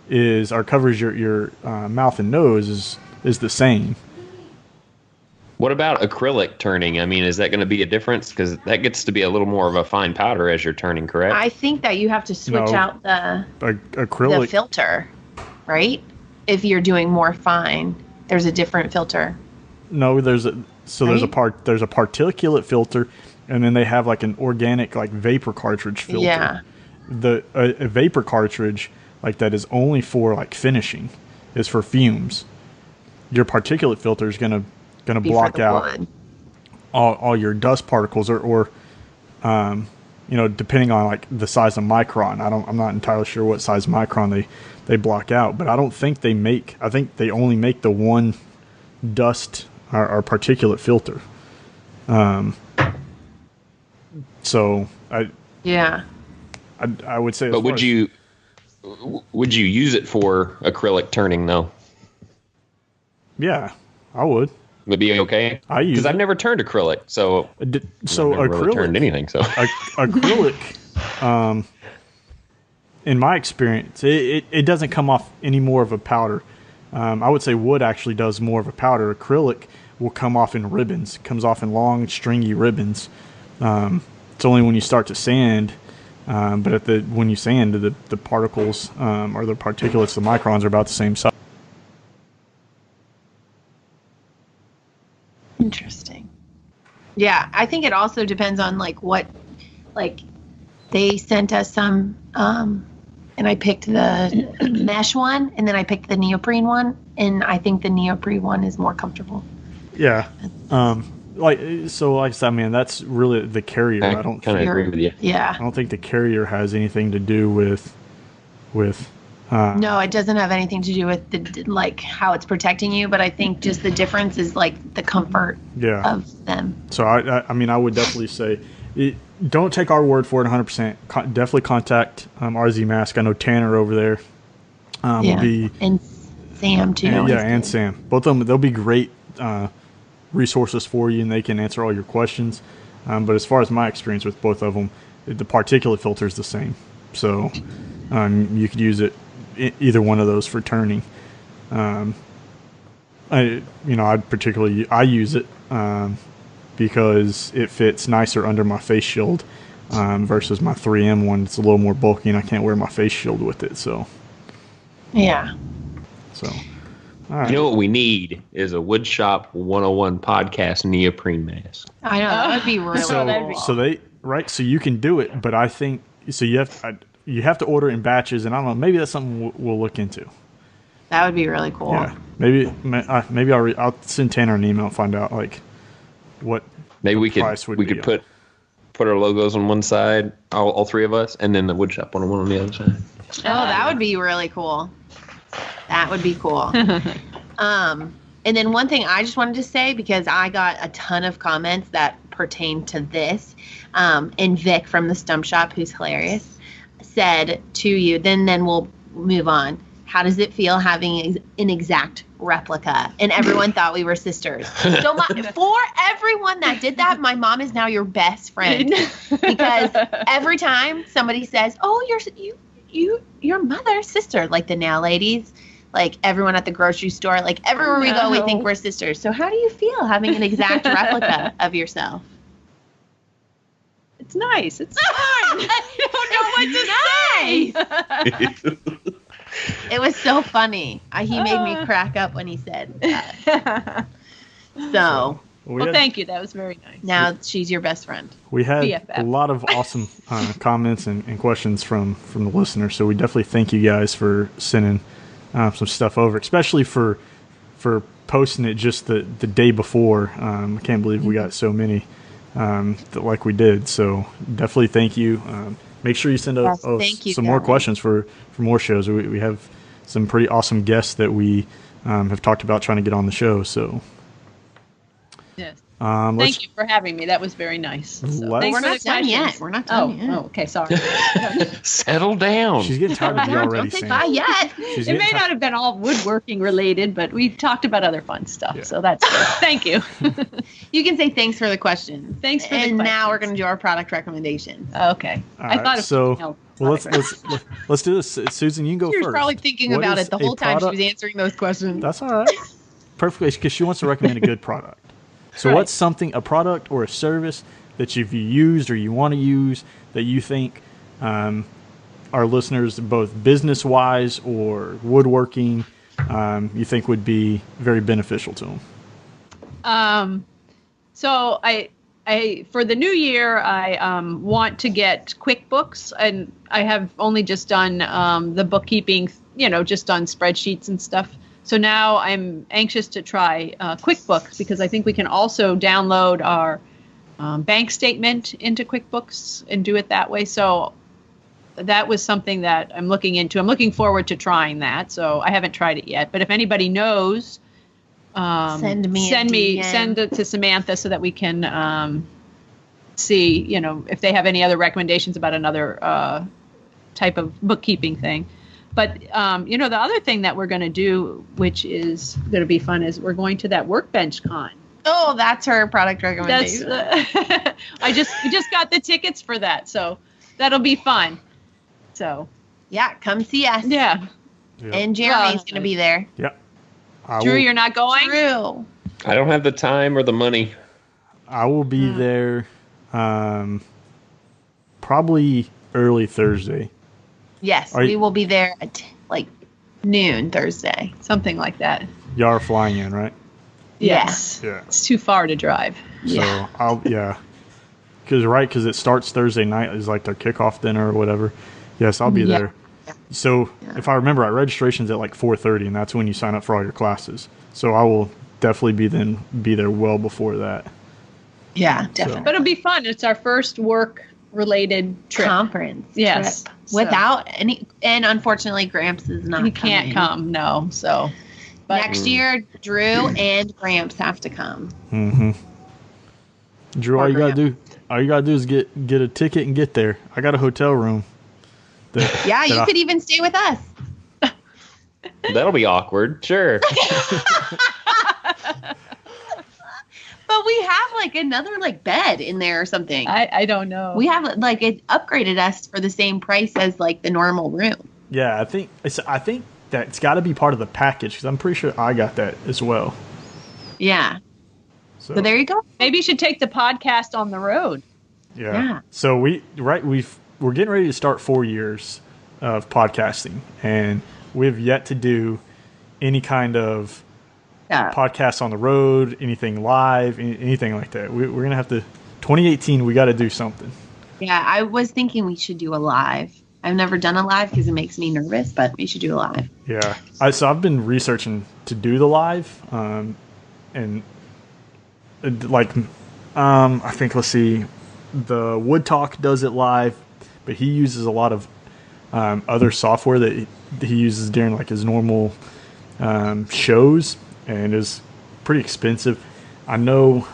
S1: covers your mouth and nose is the same.
S4: What about acrylic turning? I mean, is that going to be a difference? Because that gets to be a little more of a fine powder as you're turning, correct?
S2: I think that you have to switch out the
S1: acrylic
S2: filter, right? If you're doing more fine, there's a different filter.
S1: No, there's a particulate filter, and then they have like an organic like vapor cartridge filter.
S2: Yeah.
S1: A vapor cartridge like that is only for like finishing, is for fumes. Your particulate filter is gonna block out all your dust particles or depending on like the size of micron. I'm not entirely sure what size micron they block out, but I think they only make the one dust or particulate filter. So I would say.
S4: But would you use it for acrylic turning though?
S1: Yeah, I would.
S4: Would be okay.
S1: I use
S4: because I've never turned acrylic, so
S1: acrylic
S4: really turned anything. So
S1: acrylic, in my experience, it doesn't come off any more of a powder. I would say wood actually does more of a powder. Acrylic will come off in ribbons. It comes off in long, stringy ribbons. It's only when you start to sand, but when you sand, the particles or the particulates, the microns are about the same size.
S2: Interesting. Yeah, I think it also depends on they sent us some, and I picked the mesh one, and then I picked the neoprene one, and I think the neoprene one is more comfortable.
S1: Yeah. Like I said, man, that's really the carrier. I don't
S4: kind of agree with you.
S2: Yeah.
S1: I don't think the carrier has anything to do with.
S2: No, it doesn't have anything to do with how it's protecting you, but I think just the difference is like the comfort of them.
S1: So I would definitely say, don't take our word for it 100%. Definitely contact RZ Mask. I know Tanner over there
S2: Yeah.
S1: will be
S2: And Sam too.
S1: and Sam. Both of them, they'll be great resources for you, and they can answer all your questions. But as far as my experience with both of them, the particulate filter is the same, so you could use it either one of those for turning. I use it because it fits nicer under my face shield versus my 3M one. It's a little more bulky, and I can't wear my face shield with it. So
S2: Yeah.
S1: All right.
S4: You know what we need is a Woodshop 101 podcast neoprene mask.
S2: I know that would be really cool.
S1: So you can do it, but I think so. You have to order in batches, and I don't know. Maybe that's something we'll look into.
S2: That would be really cool.
S1: Yeah, maybe I'll send Tanner an email and find out like what
S4: maybe we
S1: price would
S4: we
S1: be
S4: could put our logos on one side, all three of us, and then the Woodshop 101 on the other side.
S2: Oh, that would be really cool. That would be cool. And then one thing I just wanted to say, because I got a ton of comments that pertain to this, and Vic from the Stump Shop, who's hilarious, said to you, then we'll move on. How does it feel having an exact replica? And everyone thought we were sisters. So for everyone that did that, my mom is now your best friend, because every time somebody says, "Oh, your mother's sister," like the nail ladies, like everyone at the grocery store, like everywhere we go, we think we're sisters. So how do you feel having an exact replica of yourself?
S3: It's nice. It's fun. I don't know what to say.
S2: It was so funny. He made me crack up when he said that. So,
S3: well, thank you. That was very nice.
S2: Now she's your best friend.
S1: We had
S3: BFF.
S1: a lot of awesome comments and questions from the listeners, so we definitely thank you guys for sending some stuff over, especially for posting it just the day before. I can't believe we got so many like we did. So definitely thank you. Make sure you send us some more questions for more shows. We have some pretty awesome guests that we have talked about trying to get on the show. So
S3: yes. Thank you for having me. That was very nice. So,
S2: we're not done yet. We're not done yet.
S3: Oh, okay. Sorry.
S4: Settle down.
S1: She's getting tired of you already.
S2: Don't say bye yet.
S3: It may not have been all woodworking related, but we talked about other fun stuff. Yeah. So that's good. Thank you.
S2: You can say thanks for the questions.
S3: Thanks for the questions.
S2: And now we're going to do our product recommendations.
S3: Okay.
S1: I thought of something else. Well, let's do this. Susan, you can go first.
S2: She was probably thinking about it the whole time she was answering those questions.
S1: That's all right. Perfectly, because she wants to recommend a good product. So what's a product or a service that you've used or you want to use that you think our listeners, both business-wise or woodworking, you think would be very beneficial to them?
S3: So I for the new year, I want to get QuickBooks, and I have only just done the bookkeeping, just on spreadsheets and stuff. So now I'm anxious to try QuickBooks, because I think we can also download our bank statement into QuickBooks and do it that way. So that was something that I'm looking into. I'm looking forward to trying that. So I haven't tried it yet. But if anybody knows, send it to Samantha so that we can see, if they have any other recommendations about another type of bookkeeping thing. But, the other thing that we're going to do, which is going to be fun, is we're going to that Workbench Con.
S2: Oh, that's her product recommendation.
S3: We just got the tickets for that, so that'll be fun. So,
S2: yeah, come see us.
S3: Yeah.
S1: Yep.
S2: And Jeremy's going to be there.
S1: Yep.
S3: Drew, you're not going?
S2: Drew.
S4: I don't have the time or the money.
S1: I will be there probably early Thursday.
S2: Yes, we will be there at noon Thursday.
S3: Something like that.
S1: Y'all are flying in, right?
S3: Yes.
S1: Yeah.
S3: It's too far to drive.
S1: So because it starts Thursday night is like their kickoff dinner or whatever. Yes, I'll be there. Yeah. So if I remember right, registration's at 4:30, and that's when you sign up for all your classes. So I will definitely be there well before that.
S2: Yeah, definitely.
S3: But it'll be fun. It's our first work-related trip.
S2: Conference.
S3: Yes.
S2: Trip. Without any, and unfortunately, Gramps is not.
S3: He can't come. No. So.
S2: But next year, Drew and Gramps have to come.
S1: Mm-hmm. Drew, all you gotta do is get a ticket and get there. I got a hotel room.
S2: You could even stay with us.
S4: That'll be awkward. Sure.
S2: But we have like another like bed in there or something.
S3: I don't know.
S2: We have like it upgraded us for the same price as like the normal room.
S1: Yeah, I think that's got to be part of the package because I'm pretty sure I got that as well.
S2: Yeah. So there you go.
S3: Maybe you should take the podcast on the road.
S1: Yeah. So we're getting ready to start 4 years of podcasting, and we've yet to do any kind of podcasts on the road, anything live, anything like that. We're gonna have to. 2018, we got to do something.
S2: Yeah, I was thinking we should do a live. I've never done a live because it makes me nervous, but we should do a live.
S1: Yeah. So I've been researching to do the live, and like, I think, let's see, the Wood Talk does it live, but he uses a lot of other software that he uses during like his normal shows, and is pretty expensive. I know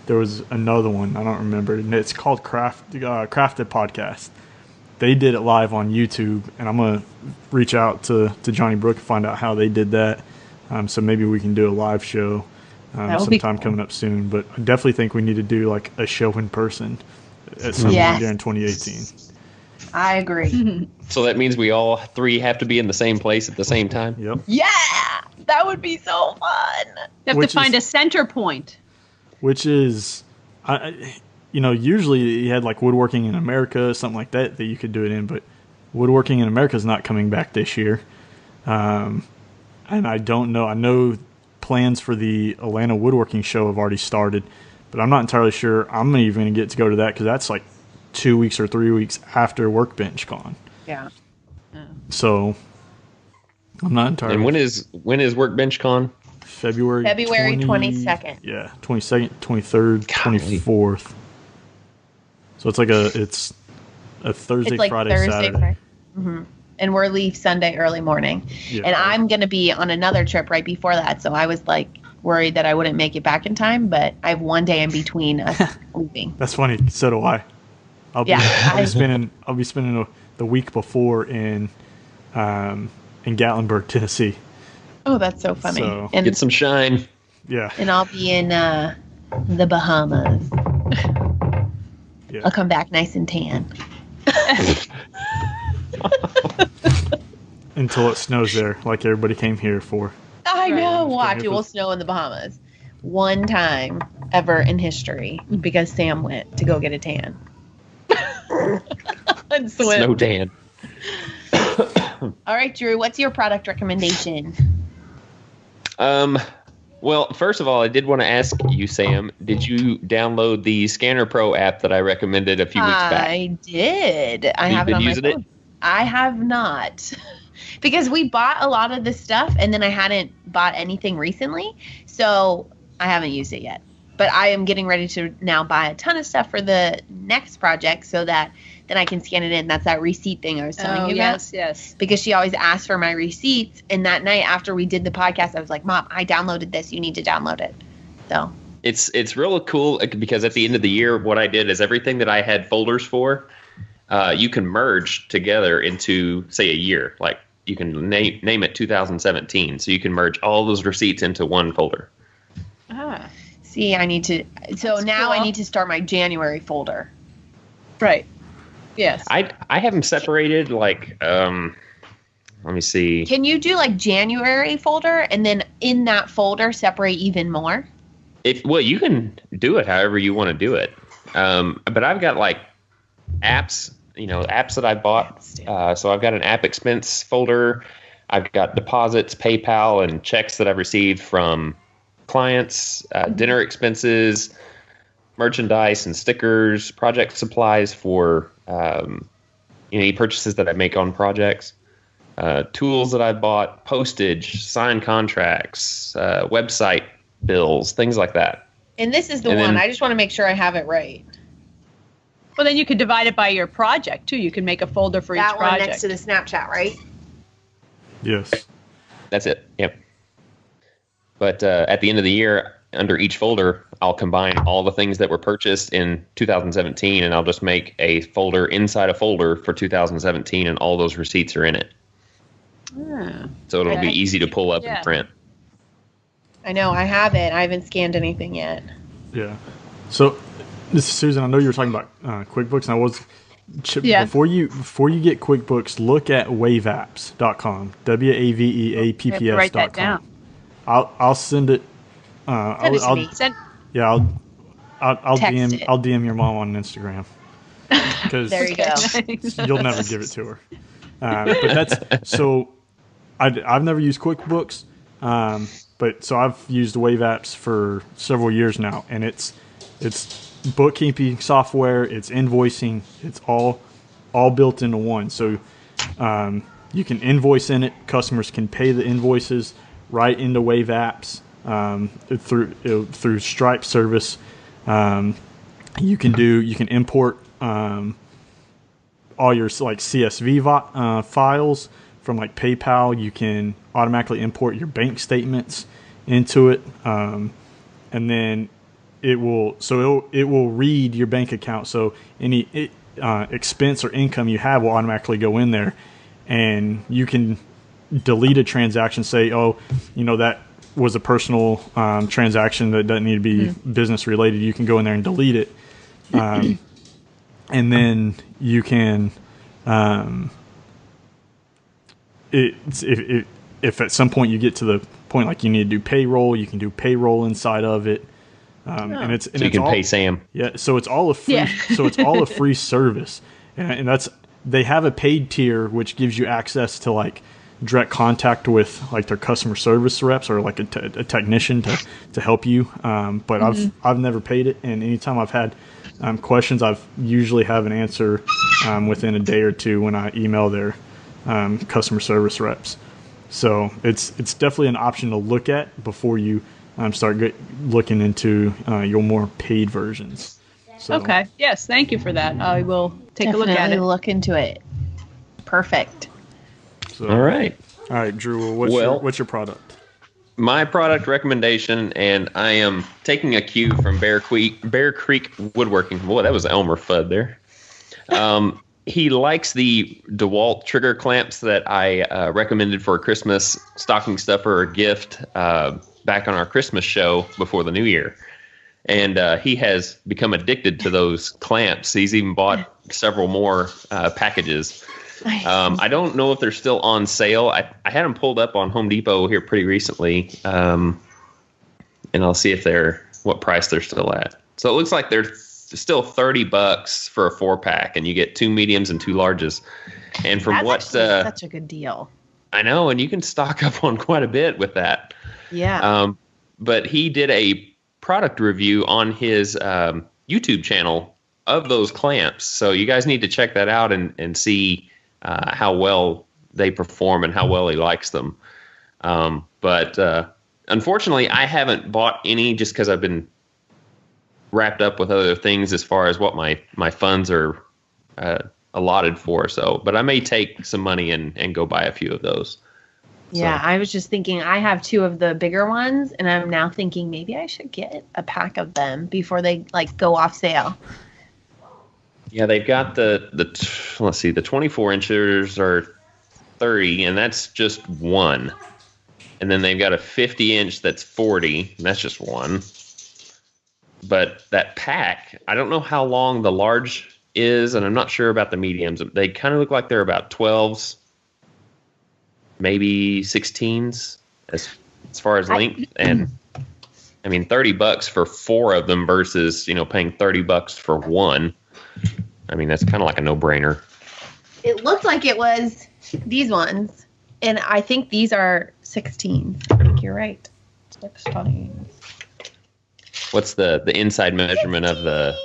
S1: there was another one, I don't remember, and it's called Crafted Podcast. They did it live on YouTube, and I'm going to reach out to Johnny Brook and find out how they did that. So maybe we can do a live show sometime coming up soon. But I definitely think we need to do like a show in person at some point during 2018.
S2: I agree.
S4: So that means we all three have to be in the same place at the same time?
S1: Yep.
S2: Yeah! That would be so fun.
S3: You have to find a center point.
S1: Which is... usually you had like Woodworking in America, something like that you could do it in, but Woodworking in America is not coming back this year. And I don't know. I know plans for the Atlanta Woodworking Show have already started, but I'm not entirely sure I'm even going to get to go to that because that's like 2 weeks or 3 weeks after Workbench Con.
S2: Yeah.
S1: So I'm not entirely.
S4: And when is Workbench Con?
S1: February
S2: 22nd.
S1: Yeah, 22nd, 23rd, 24th. So it's like it's a Thursday,
S2: It's like
S1: Friday,
S2: Thursday,
S1: Saturday.
S2: Mm-hmm. And we're leave Sunday early morning.
S1: Yeah.
S2: And I'm going to be on another trip right before that. So I was like worried that I wouldn't make it back in time, but I have 1 day in between us leaving.
S1: That's funny. So do I. I'll be spending the week before in Gatlinburg, Tennessee.
S2: Oh, that's so funny.
S1: So,
S2: and
S4: get some shine.
S1: Yeah.
S2: And I'll be in the Bahamas.
S1: Yeah.
S2: I'll come back nice and tan.
S1: Until it snows there, like everybody came here for.
S2: I know. Watch,
S1: Came
S2: it
S1: here
S2: will
S1: for-
S2: snow in the Bahamas. One time ever in history because Sam went to go get a tan. And swim.
S4: Snow tan.
S2: All right, Drew, what's your product recommendation?
S4: Well, first of all, I did want to ask you, Sam, did you download the Scanner Pro app that I recommended a few weeks back?
S2: I did. I
S4: You've
S2: have it
S4: been
S2: on my
S4: using
S2: phone.
S4: it?
S2: I have not. Because we bought a lot of this stuff and then I hadn't bought anything recently. So I haven't used it yet. But I am getting ready to now buy a ton of stuff for the next project so that then I can scan it in. That's that receipt thing I was telling you about.
S3: Yes.
S2: Because she always asks for my receipts. And that night after we did the podcast, I was like, Mom, I downloaded this. You need to download it. So
S4: It's real cool because at the end of the year, what I did is everything that I had folders for, you can merge together into, say, a year. Like you can name it 2017. So you can merge all those receipts into one folder.
S3: Ah,
S2: see, I need to. So
S3: That's
S2: now
S3: cool.
S2: I need to start my January folder.
S3: right. Yes.
S4: I have them separated like, let me see.
S2: Can you do like January folder and then in that folder separate even more?
S4: Well, you can do it however you want to do it. But I've got like apps, apps that I bought. So I've got an app expense folder. I've got deposits, PayPal, and checks that I've received from clients, dinner expenses, merchandise and stickers, project supplies for any purchases that I make on projects, tools that I bought, postage, signed contracts, website bills, things like that.
S2: And this is the
S4: And
S2: one.
S4: then-
S2: I just want to make sure I have it right.
S3: Well, then you could divide it by your project too. You can make a folder for
S2: That
S3: each
S2: one
S3: project.
S2: next to the Snapchat, right?
S1: Yes.
S4: That's it. Yep. But at the end of the year, under each folder, I'll combine all the things that were purchased in 2017, and I'll just make a folder inside a folder for 2017, and all those receipts are in it. So it'll be
S2: Okay.
S4: easy to pull up
S3: Yeah.
S4: and print.
S2: I know, I haven't. I haven't scanned anything yet.
S1: Yeah. So, this is Susan. I know you were talking about QuickBooks, and I was
S3: Yeah.
S1: before you get QuickBooks, look at waveapps.com. WAVEAPPS.com.
S3: Write that down.
S1: I'll send it.
S2: Send it to me.
S3: Send,
S1: Yeah, I'll
S2: Text
S1: DM
S2: it.
S1: I'll DM your mom on Instagram because
S2: There you go.
S1: you'll never give it to her. But that's so. I've never used QuickBooks, but so I've used Wave Apps for several years now, and it's bookkeeping software, it's invoicing, it's all built into one. So you can invoice in it. Customers can pay the invoices right into Wave Apps through Stripe service. You can import all your like CSV files from like PayPal. You can automatically import your bank statements into it, and then it will read your bank account. So any expense or income you have will automatically go in there, and you can delete a transaction. Say, oh, that was a personal transaction that doesn't need to be business related. You can go in there and delete it, and then you can. If at some point you get to the point like you need to do payroll, you can do payroll inside of it, and it's
S4: So you can pay Sam.
S1: Yeah, so it's all a free.
S3: Yeah.
S1: So it's all a free service, and that's they have a paid tier which gives you access to like direct contact with like their customer service reps or like a technician to help you. But I've never paid it, and anytime I've had questions, I've usually have an answer within a day or two when I email their customer service reps. So it's definitely an option to look at before you start looking into your more paid versions. So,
S3: okay. Yes. Thank you for that. I will take a look at
S2: Definitely
S3: it.
S2: look into it. Perfect.
S1: So,
S4: All right.
S1: Drew.
S4: Well-
S1: What's your product?
S4: My product recommendation, and I am taking a cue from Bear Creek Woodworking. Boy, that was Elmer Fudd there. He likes the DeWalt trigger clamps that I recommended for a Christmas stocking stuffer or gift back on our Christmas show before the New Year. And he has become addicted to those clamps. He's even bought several more packages. I don't know if they're still on sale. I had them pulled up on Home Depot here pretty recently, and I'll see what price they're still at. So it looks like they're still $30 for a 4-pack, and you get 2 mediums and 2 larges. And from
S2: That's actually such a good deal.
S4: I know, and you can stock up on quite a bit with that.
S2: Yeah.
S4: But he did a product review on his YouTube channel of those clamps, so you guys need to check that out and see how well they perform and how well he likes them. But unfortunately, I haven't bought any just because I've been wrapped up with other things as far as what my funds are allotted for. So, but I may take some money and go buy a few of those.
S2: Yeah,
S4: So-
S2: I was just thinking I have 2 of the bigger ones, and I'm now thinking maybe I should get a pack of them before they like go off sale.
S4: Yeah, they've got the 24 inches are 30, and that's just one. And then they've got a 50 inch that's 40, and that's just one. But that pack, I don't know how long the large is, and I'm not sure about the mediums. They kind of look like they're about 12s, maybe 16s as far as length. And I mean, $30 for 4 of them versus, paying $30 for one. I mean, that's kind of like a no-brainer.
S2: It looked like it was these ones, and I think these are 16s. I think you're right. 16.
S4: What's the inside measurement of the?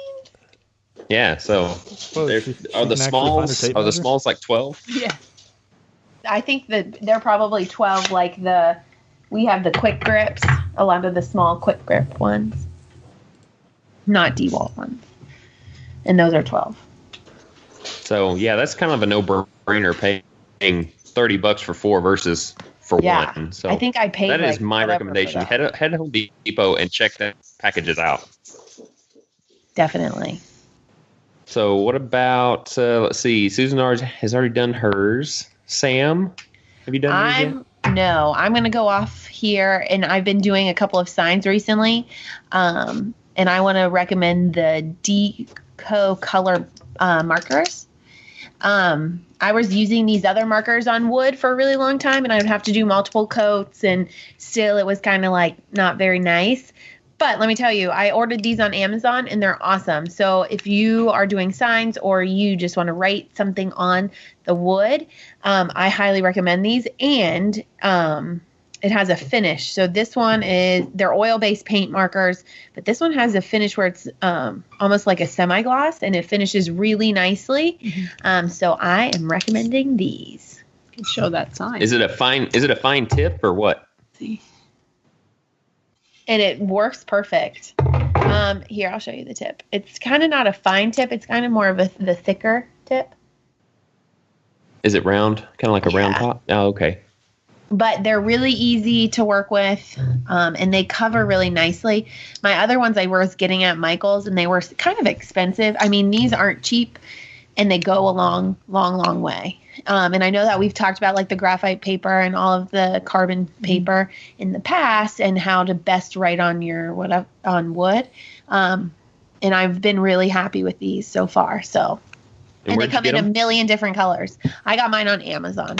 S4: Yeah, so
S1: Well,
S4: they're-
S1: you
S4: are
S1: can
S4: the
S1: actually find a
S4: smalls
S1: tape
S4: are the
S1: measure.
S4: smalls like 12?
S3: Yeah.
S2: I think that they're probably 12, like we have the quick grips, a lot of the small quick grip ones, not DeWalt ones. And those are 12.
S4: So yeah, that's kind of a no-brainer paying $30 for 4 versus for
S2: Yeah.
S4: one. So
S2: I think I paid
S4: that is
S2: like,
S4: my
S2: whatever for
S4: recommendation.
S2: that.
S4: Head to Home Depot and check that packages out.
S2: Definitely.
S4: So what about let's see, Susan has already done hers. Sam, Have you done these yet?
S2: No, I'm going to go off here, and I've been doing a couple of signs recently, and I want to recommend the Deco Color markers. I was using these other markers on wood for a really long time, and I would have to do multiple coats, and still it was kind of like not very nice. But let me tell you, I ordered these on Amazon, and they're awesome. So if you are doing signs or you just want to write something on the wood, I highly recommend these. And it has a finish. So this one they're oil-based paint markers, but this one has a finish where it's almost like a semi-gloss, and it finishes really nicely.
S3: Mm-hmm.
S2: So I am recommending these.
S3: You can show that sign.
S4: Is it a fine tip or what?
S3: Let's see.
S2: And it works perfect. Here, I'll show you the tip. It's kind of not a fine tip. It's kind of more of the thicker tip.
S4: Is it round? Kind of like a round top? Oh, okay.
S2: But they're really easy to work with, and they cover really nicely. My other ones I was getting at Michael's, and they were kind of expensive. I mean, these aren't cheap, and they go a long way. And I know that we've talked about like the graphite paper and all of the carbon paper in the past, and how to best write on on wood. And I've been really happy with these so far. So, and they come in a million different colors. I got mine on Amazon.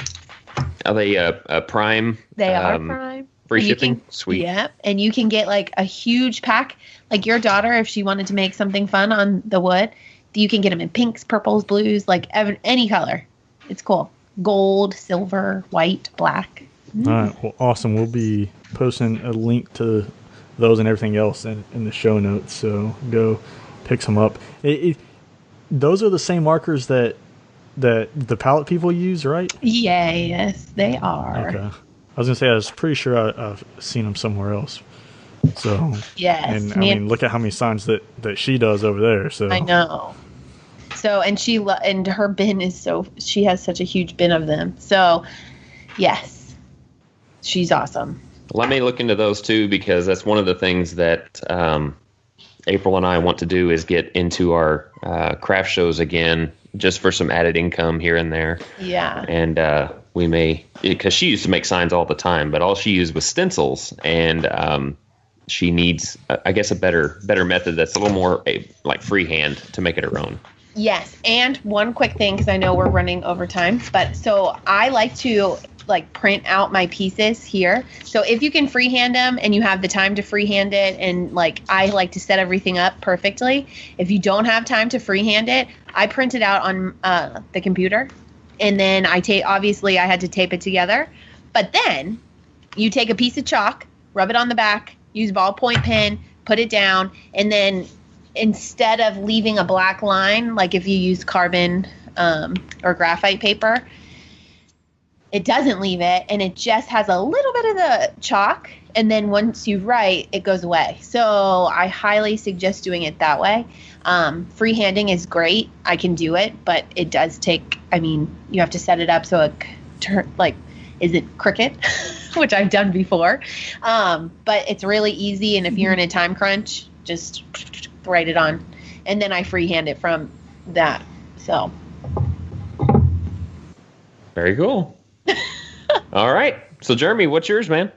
S4: Are they Prime?
S2: They are Prime.
S4: Free shipping? Sweet.
S2: Yeah, and you can get like a huge pack. Like your daughter, if she wanted to make something fun on the wood, you can get them in pinks, purples, blues, like any color. It's cool. Gold, silver, white, black.
S1: All right. Well, awesome. We'll be posting a link to those and everything else in the show notes. So go pick some up. Those are the same markers that the palette people use, right?
S2: Yes, they are.
S1: Okay. I was going to say, I was pretty sure I've seen them somewhere else. So,
S2: yes.
S1: And I mean, look at how many signs that she does over there. So
S2: I know. So, and her bin is she has such a huge bin of them. So, yes, she's awesome.
S4: Let me look into those too, because that's one of the things that April and I want to do is get into our craft shows again, just for some added income here and there.
S2: Yeah.
S4: And we may, because she used to make signs all the time, but all she used was stencils, and she needs, I guess, a better method that's a little more like freehand to make it her own.
S2: Yes, and one quick thing, because I know we're running over time, but so I like to print out my pieces here. So if you can freehand them and you have the time to freehand it, and I like to set everything up perfectly. If you don't have time to freehand it, I print it out on the computer, and then obviously I had to tape it together. But then you take a piece of chalk, rub it on the back, use ballpoint pen, put it down, and then instead of leaving a black line, like if you use carbon or graphite paper, it doesn't leave it, and it just has a little bit of the chalk, and then once you write, it goes away. So I highly suggest doing it that way. Freehanding is great. I can do it, but it does take, you have to set it up so it isn't crooked, which I've done before. But it's really easy, and if you're in a time crunch, just write it on, and then I freehand it from that. So
S4: very cool. All right, so Jeremy, what's yours, man?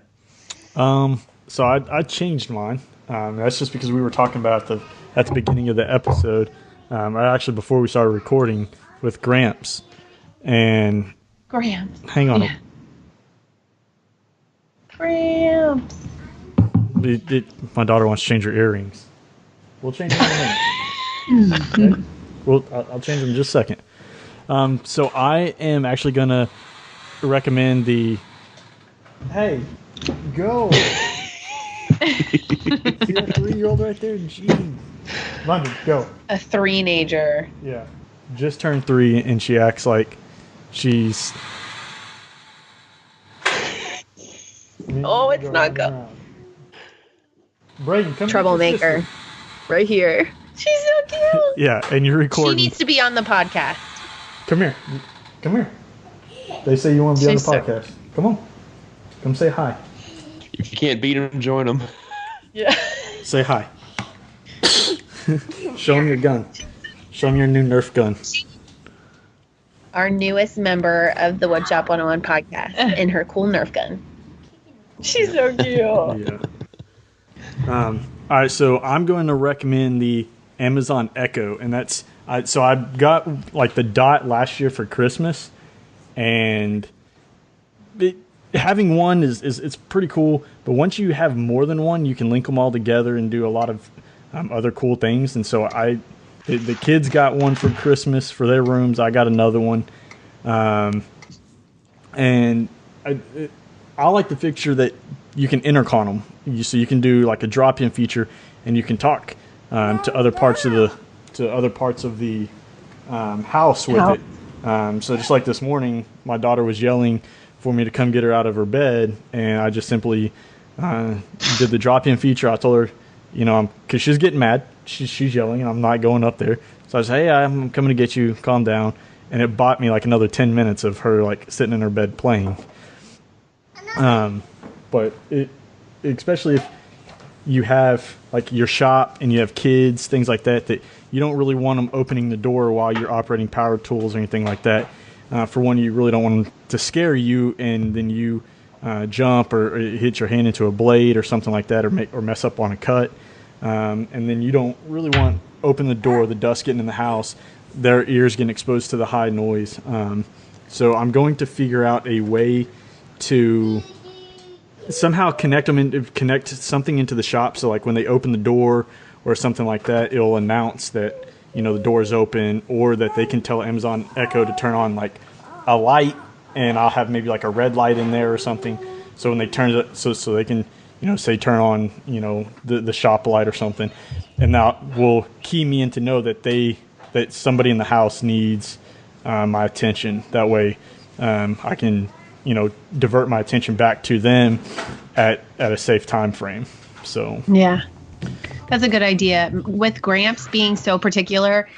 S1: So I changed mine. That's just because we were talking about at the beginning of the episode, actually before we started recording, with Gramps. And
S2: Gramps,
S1: hang on.
S2: Yeah. Gramps.
S1: My daughter wants to change her earrings. We'll change them in a minute. Okay? I'll change them in just a second. So I am actually going to recommend the... Hey, go! See that 3-year-old right there? Jeez. London, go.
S2: A 3-nager.
S1: Yeah. Just turned 3, and she acts like she's...
S2: Oh, it's not go.
S1: Braden, come
S2: Troublemaker. Right here. She's so cute.
S1: Yeah, and you're recording.
S2: She needs to be on the podcast.
S1: Come here. Come here. They say you want to be on the podcast. Come on. Come say hi.
S4: If you can't beat them, join them.
S2: Yeah.
S1: Say hi. Show them your gun. Show them your new Nerf gun.
S2: our newest member of the Woodshop 101 podcast in her cool Nerf gun. She's so cute.
S1: Yeah. All right, so I'm going to recommend the Amazon Echo, and that's so I got like the Dot last year for Christmas, and having one is it's pretty cool. But once you have more than one, you can link them all together and do a lot of other cool things. And so the kids got one for Christmas for their rooms. I got another one, and I like the feature that you can intercom them. So you can do like a drop-in feature, and you can talk to other parts of the house with it. So just like this morning, my daughter was yelling for me to come get her out of her bed, and I just simply did the drop-in feature. I told her, because she's getting mad, she's yelling, and I'm not going up there. So I said, "Hey, I'm coming to get you. Calm down." And it bought me like another 10 minutes of her like sitting in her bed playing. But especially if you have like your shop and you have kids, things like that you don't really want them opening the door while you're operating power tools or anything like that. For one, you really don't want them to scare you, and then you jump or hit your hand into a blade or something like that, or mess up on a cut. And then you don't really want open the door, the dust getting in the house, their ears getting exposed to the high noise. So I'm going to figure out a way to somehow connect something into the shop. So like when they open the door or something like that, it'll announce that the door's open, or that they can tell Amazon Echo to turn on like a light, and I'll have maybe like a red light in there or something. So when they turn it, so they can say turn on the shop light or something, and that will key me in to know that somebody in the house needs my attention. That way I can divert my attention back to them at a safe time frame. So
S2: yeah, that's a good idea. With Gramps being so particular,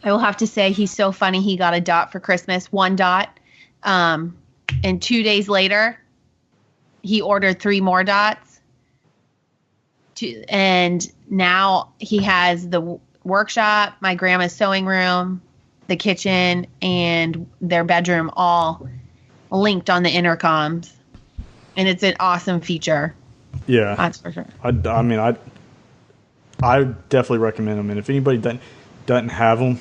S2: I will have to say he's so funny. He got a Dot for Christmas, one Dot, and 2 days later he ordered 3 more Dots, and now he has the workshop, my grandma's sewing room, the kitchen, and their bedroom all linked on the intercoms, and it's an awesome feature.
S1: Yeah,
S2: that's for sure.
S1: I definitely recommend them, and if anybody doesn't have them,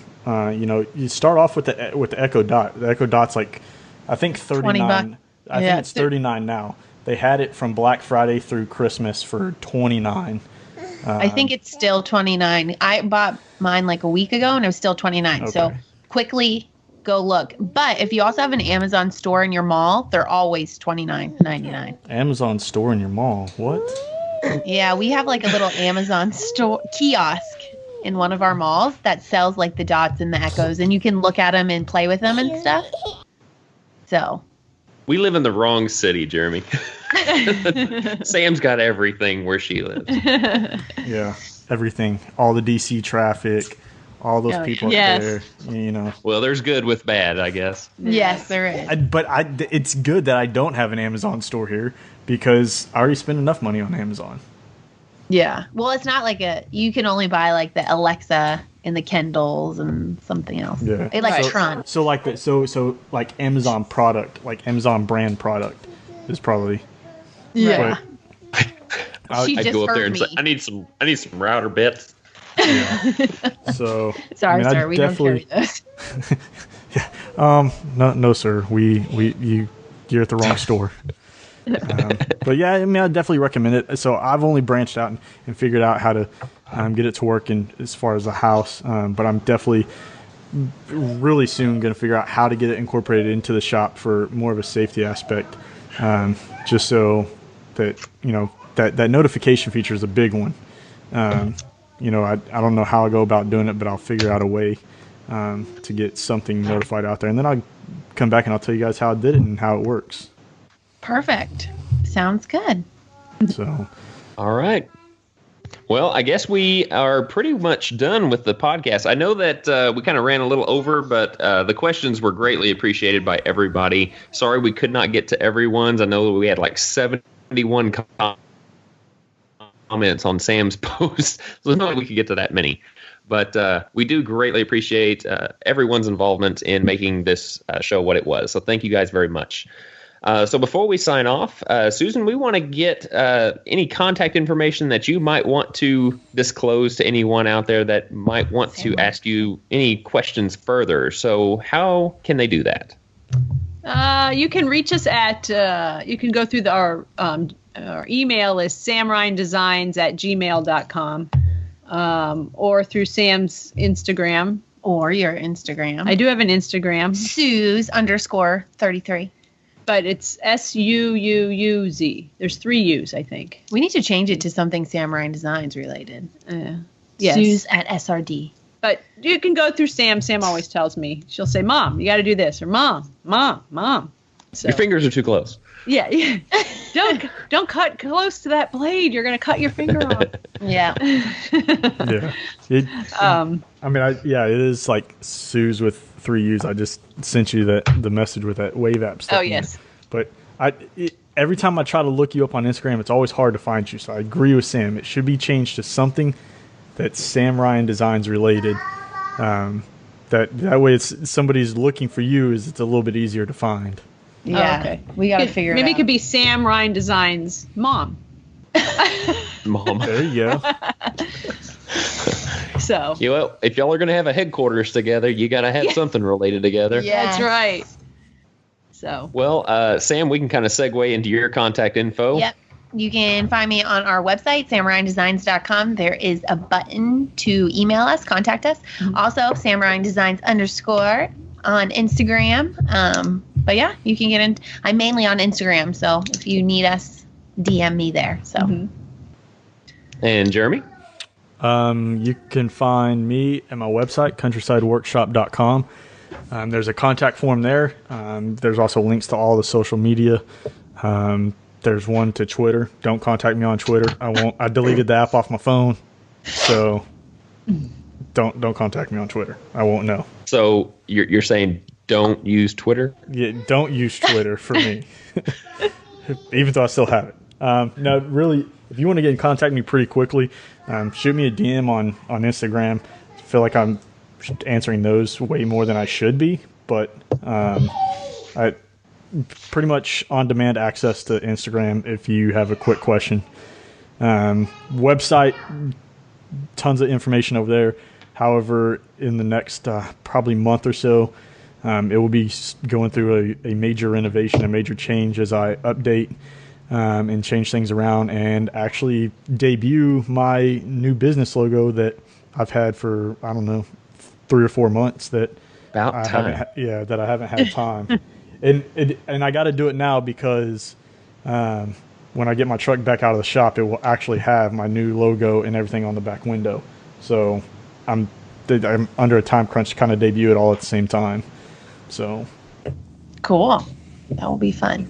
S1: you start off with the Echo Dot. The Echo Dot's like, I think $39. I think it's $39 now. They had it from Black Friday through Christmas for $29.
S2: I think it's still $29. I bought mine like a week ago, and it was still $29. Okay. So quickly go look. But if you also have an Amazon store in your mall, they're always $29.99.
S1: Amazon store in your mall? What?
S2: Yeah, we have like a little Amazon store kiosk in one of our malls that sells like the Dots and the Echoes, and you can look at them and play with them and stuff. So
S4: we live in the wrong city, Jeremy. Sam's got everything where she lives.
S1: Yeah, everything. All the DC traffic, all those people up there.
S4: Well, there's good with bad, I guess.
S2: Yes, there is.
S1: It's good that I don't have an Amazon store here, because I already spend enough money on Amazon.
S2: Yeah. Well, it's not like you can only buy like the Alexa and the Kindles and something else.
S1: Yeah.
S2: Electron.
S1: So like Amazon product, like Amazon brand product is probably.
S2: Yeah.
S4: I'd go up there and say, I need some router bits.
S1: Yeah. So
S2: sorry, sir, we don't carry those.
S1: Yeah. No, sir. You're at the wrong store. But yeah, I definitely recommend it. So I've only branched out and figured out how to get it to work as far as the house. But I'm definitely really soon going to figure out how to get it incorporated into the shop for more of a safety aspect. Just so that, that notification feature is a big one. I don't know how I go about doing it, but I'll figure out a way to get something notified out there. And then I'll come back and I'll tell you guys how I did it and how it works.
S2: Perfect. Sounds good.
S1: So,
S4: all right. Well, I guess we are pretty much done with the podcast. I know that we kind of ran a little over, but the questions were greatly appreciated by everybody. Sorry we could not get to everyone's. I know we had like 71 comments on Sam's post, so it's not like we could get to that many. But we do greatly appreciate everyone's involvement in making this show what it was. So thank you guys very much. So before we sign off, Susan, we want to get any contact information that you might want to disclose to anyone out there that might want to ask you any questions further. So how can they do that?
S3: You can reach us at, you can go through our email is samryandesigns@gmail.com, or through Sam's Instagram.
S2: Or your Instagram.
S3: I do have an Instagram.
S2: Suze_33.
S3: But it's SUUUZ. There's 3 U's, I think.
S2: We need to change it to something Sam Ryan Designs related.
S3: Yes.
S2: Suze at SRD.
S3: But you can go through Sam. Sam always tells me. She'll say, Mom, you got to do this. Or Mom. So,
S4: Your fingers are too close.
S3: Yeah. Don't cut close to that blade. You're going to cut your finger off.
S2: Yeah.
S1: Yeah. It is like Suze with 3 U's. I just sent you the message with that Wave app stuff.
S3: Oh, yes.
S1: But every time I try to look you up on Instagram, it's always hard to find you. So I agree with Sam. It should be changed to something that's Sam Ryan Designs related. That way, it's somebody's looking for you. It's a little bit easier to find.
S2: Yeah.
S3: Oh, okay.
S2: We got to figure it out.
S3: Maybe it could be Sam Ryan Designs Mom.
S4: Mom.
S1: There you go.
S3: So.
S4: If y'all are going to have a headquarters together, you got to have something related together.
S2: Yeah.
S3: That's right. So.
S4: Well, Sam, we can kind of segue into your contact info.
S2: Yep. You can find me on our website, samryandesigns.com. There is a button to email us, contact us. Mm-hmm. Also, samryandesigns_ on Instagram. But yeah, you can get in. I'm mainly on Instagram, so if you need us, DM me there. So.
S3: Mm-hmm.
S4: And Jeremy?
S1: You can find me at my website, countrysideworkshop.com. There's a contact form there. There's also links to all the social media. There's one to Twitter. Don't contact me on Twitter. I deleted the app off my phone, so don't contact me on Twitter. I won't know.
S4: So you're saying don't use Twitter?
S1: Yeah, don't use Twitter for me, even though I still have it. No, really, if you want to get in contact with me pretty quickly, shoot me a DM on Instagram. I feel like I'm answering those way more than I should be, but I pretty much on-demand access to Instagram if you have a quick question. Website, tons of information over there. However, in the next probably month or so, it will be going through a major renovation, a major change as I update and change things around and actually debut my new business logo that I've had for, 3 or 4 months that I haven't had time. And I got to do it now because when I get my truck back out of the shop, it will actually have my new logo and everything on the back window. So I'm under a time crunch to kind of debut it all at the same time. So
S2: cool. That will be fun.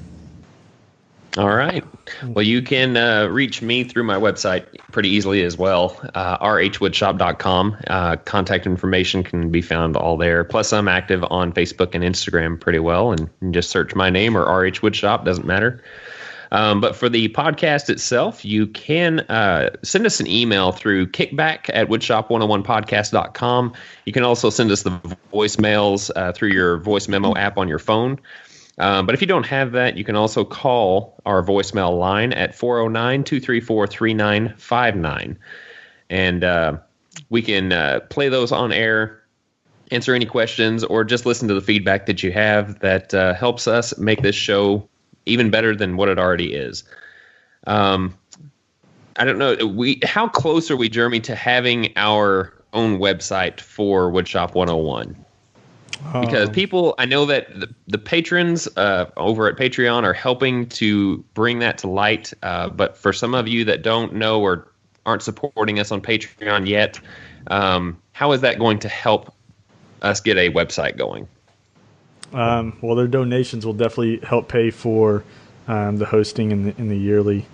S4: All right. Well, you can reach me through my website pretty easily as well, rhwoodshop.com. Contact information can be found all there. Plus, I'm active on Facebook and Instagram pretty well, and you can just search my name or RH Woodshop, doesn't matter. But for the podcast itself, you can send us an email through kickback@woodshop101podcast.com. You can also send us the voicemails through your voice memo app on your phone. But if you don't have that, you can also call our voicemail line at 409-234-3959. And we can play those on air, answer any questions, or just listen to the feedback that you have that helps us make this show even better than what it already is. I don't know. How close are we, Jeremy, to having our own website for Woodshop 101? Because people, I know that the patrons over at Patreon are helping to bring that to light. But for some of you that don't know or aren't supporting us on Patreon yet, how is that going to help us get a website going?
S1: Well, their donations will definitely help pay for the hosting and the yearly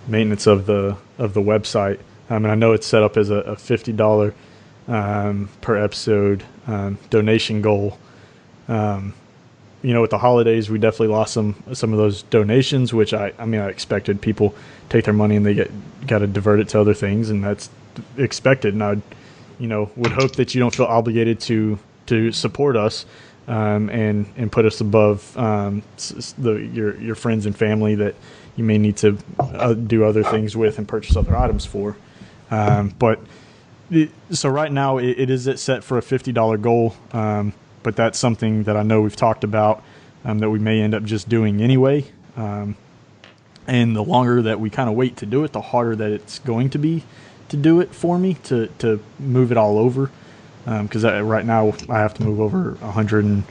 S1: maintenance of the website. And I know it's set up as a $50 per episode donation goal. With the holidays, we definitely lost some of those donations, which I expected. People take their money and they got to divert it to other things, and that's expected. And would hope that you don't feel obligated to support us and put us above your friends and family that you may need to do other things with and purchase other items for. So right now it is set for a $50 goal, but that's something that I know we've talked about that we may end up just doing anyway. And the longer that we kind of wait to do it, the harder that it's going to be to do it for me, to move it all over. Because right now I have to move over 111,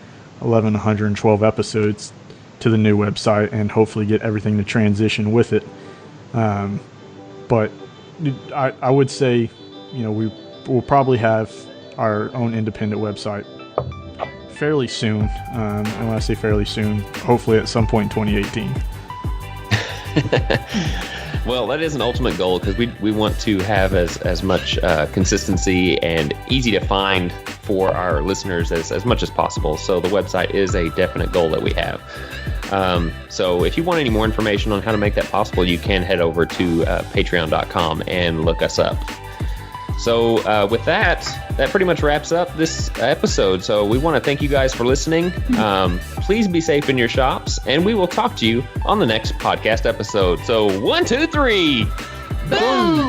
S1: 112 episodes to the new website and hopefully get everything to transition with it. But I would say, we'll probably have our own independent website fairly soon. And when I say fairly soon, hopefully at some point in 2018.
S4: Well, that is an ultimate goal because we want to have as much consistency and easy to find for our listeners as much as possible. So the website is a definite goal that we have. So if you want any more information on how to make that possible, you can head over to patreon.com and look us up. So with that pretty much wraps up this episode. So we want to thank you guys for listening. Please be safe in your shops, and we will talk to you on the next podcast episode. So 1, 2, 3.
S2: Boom!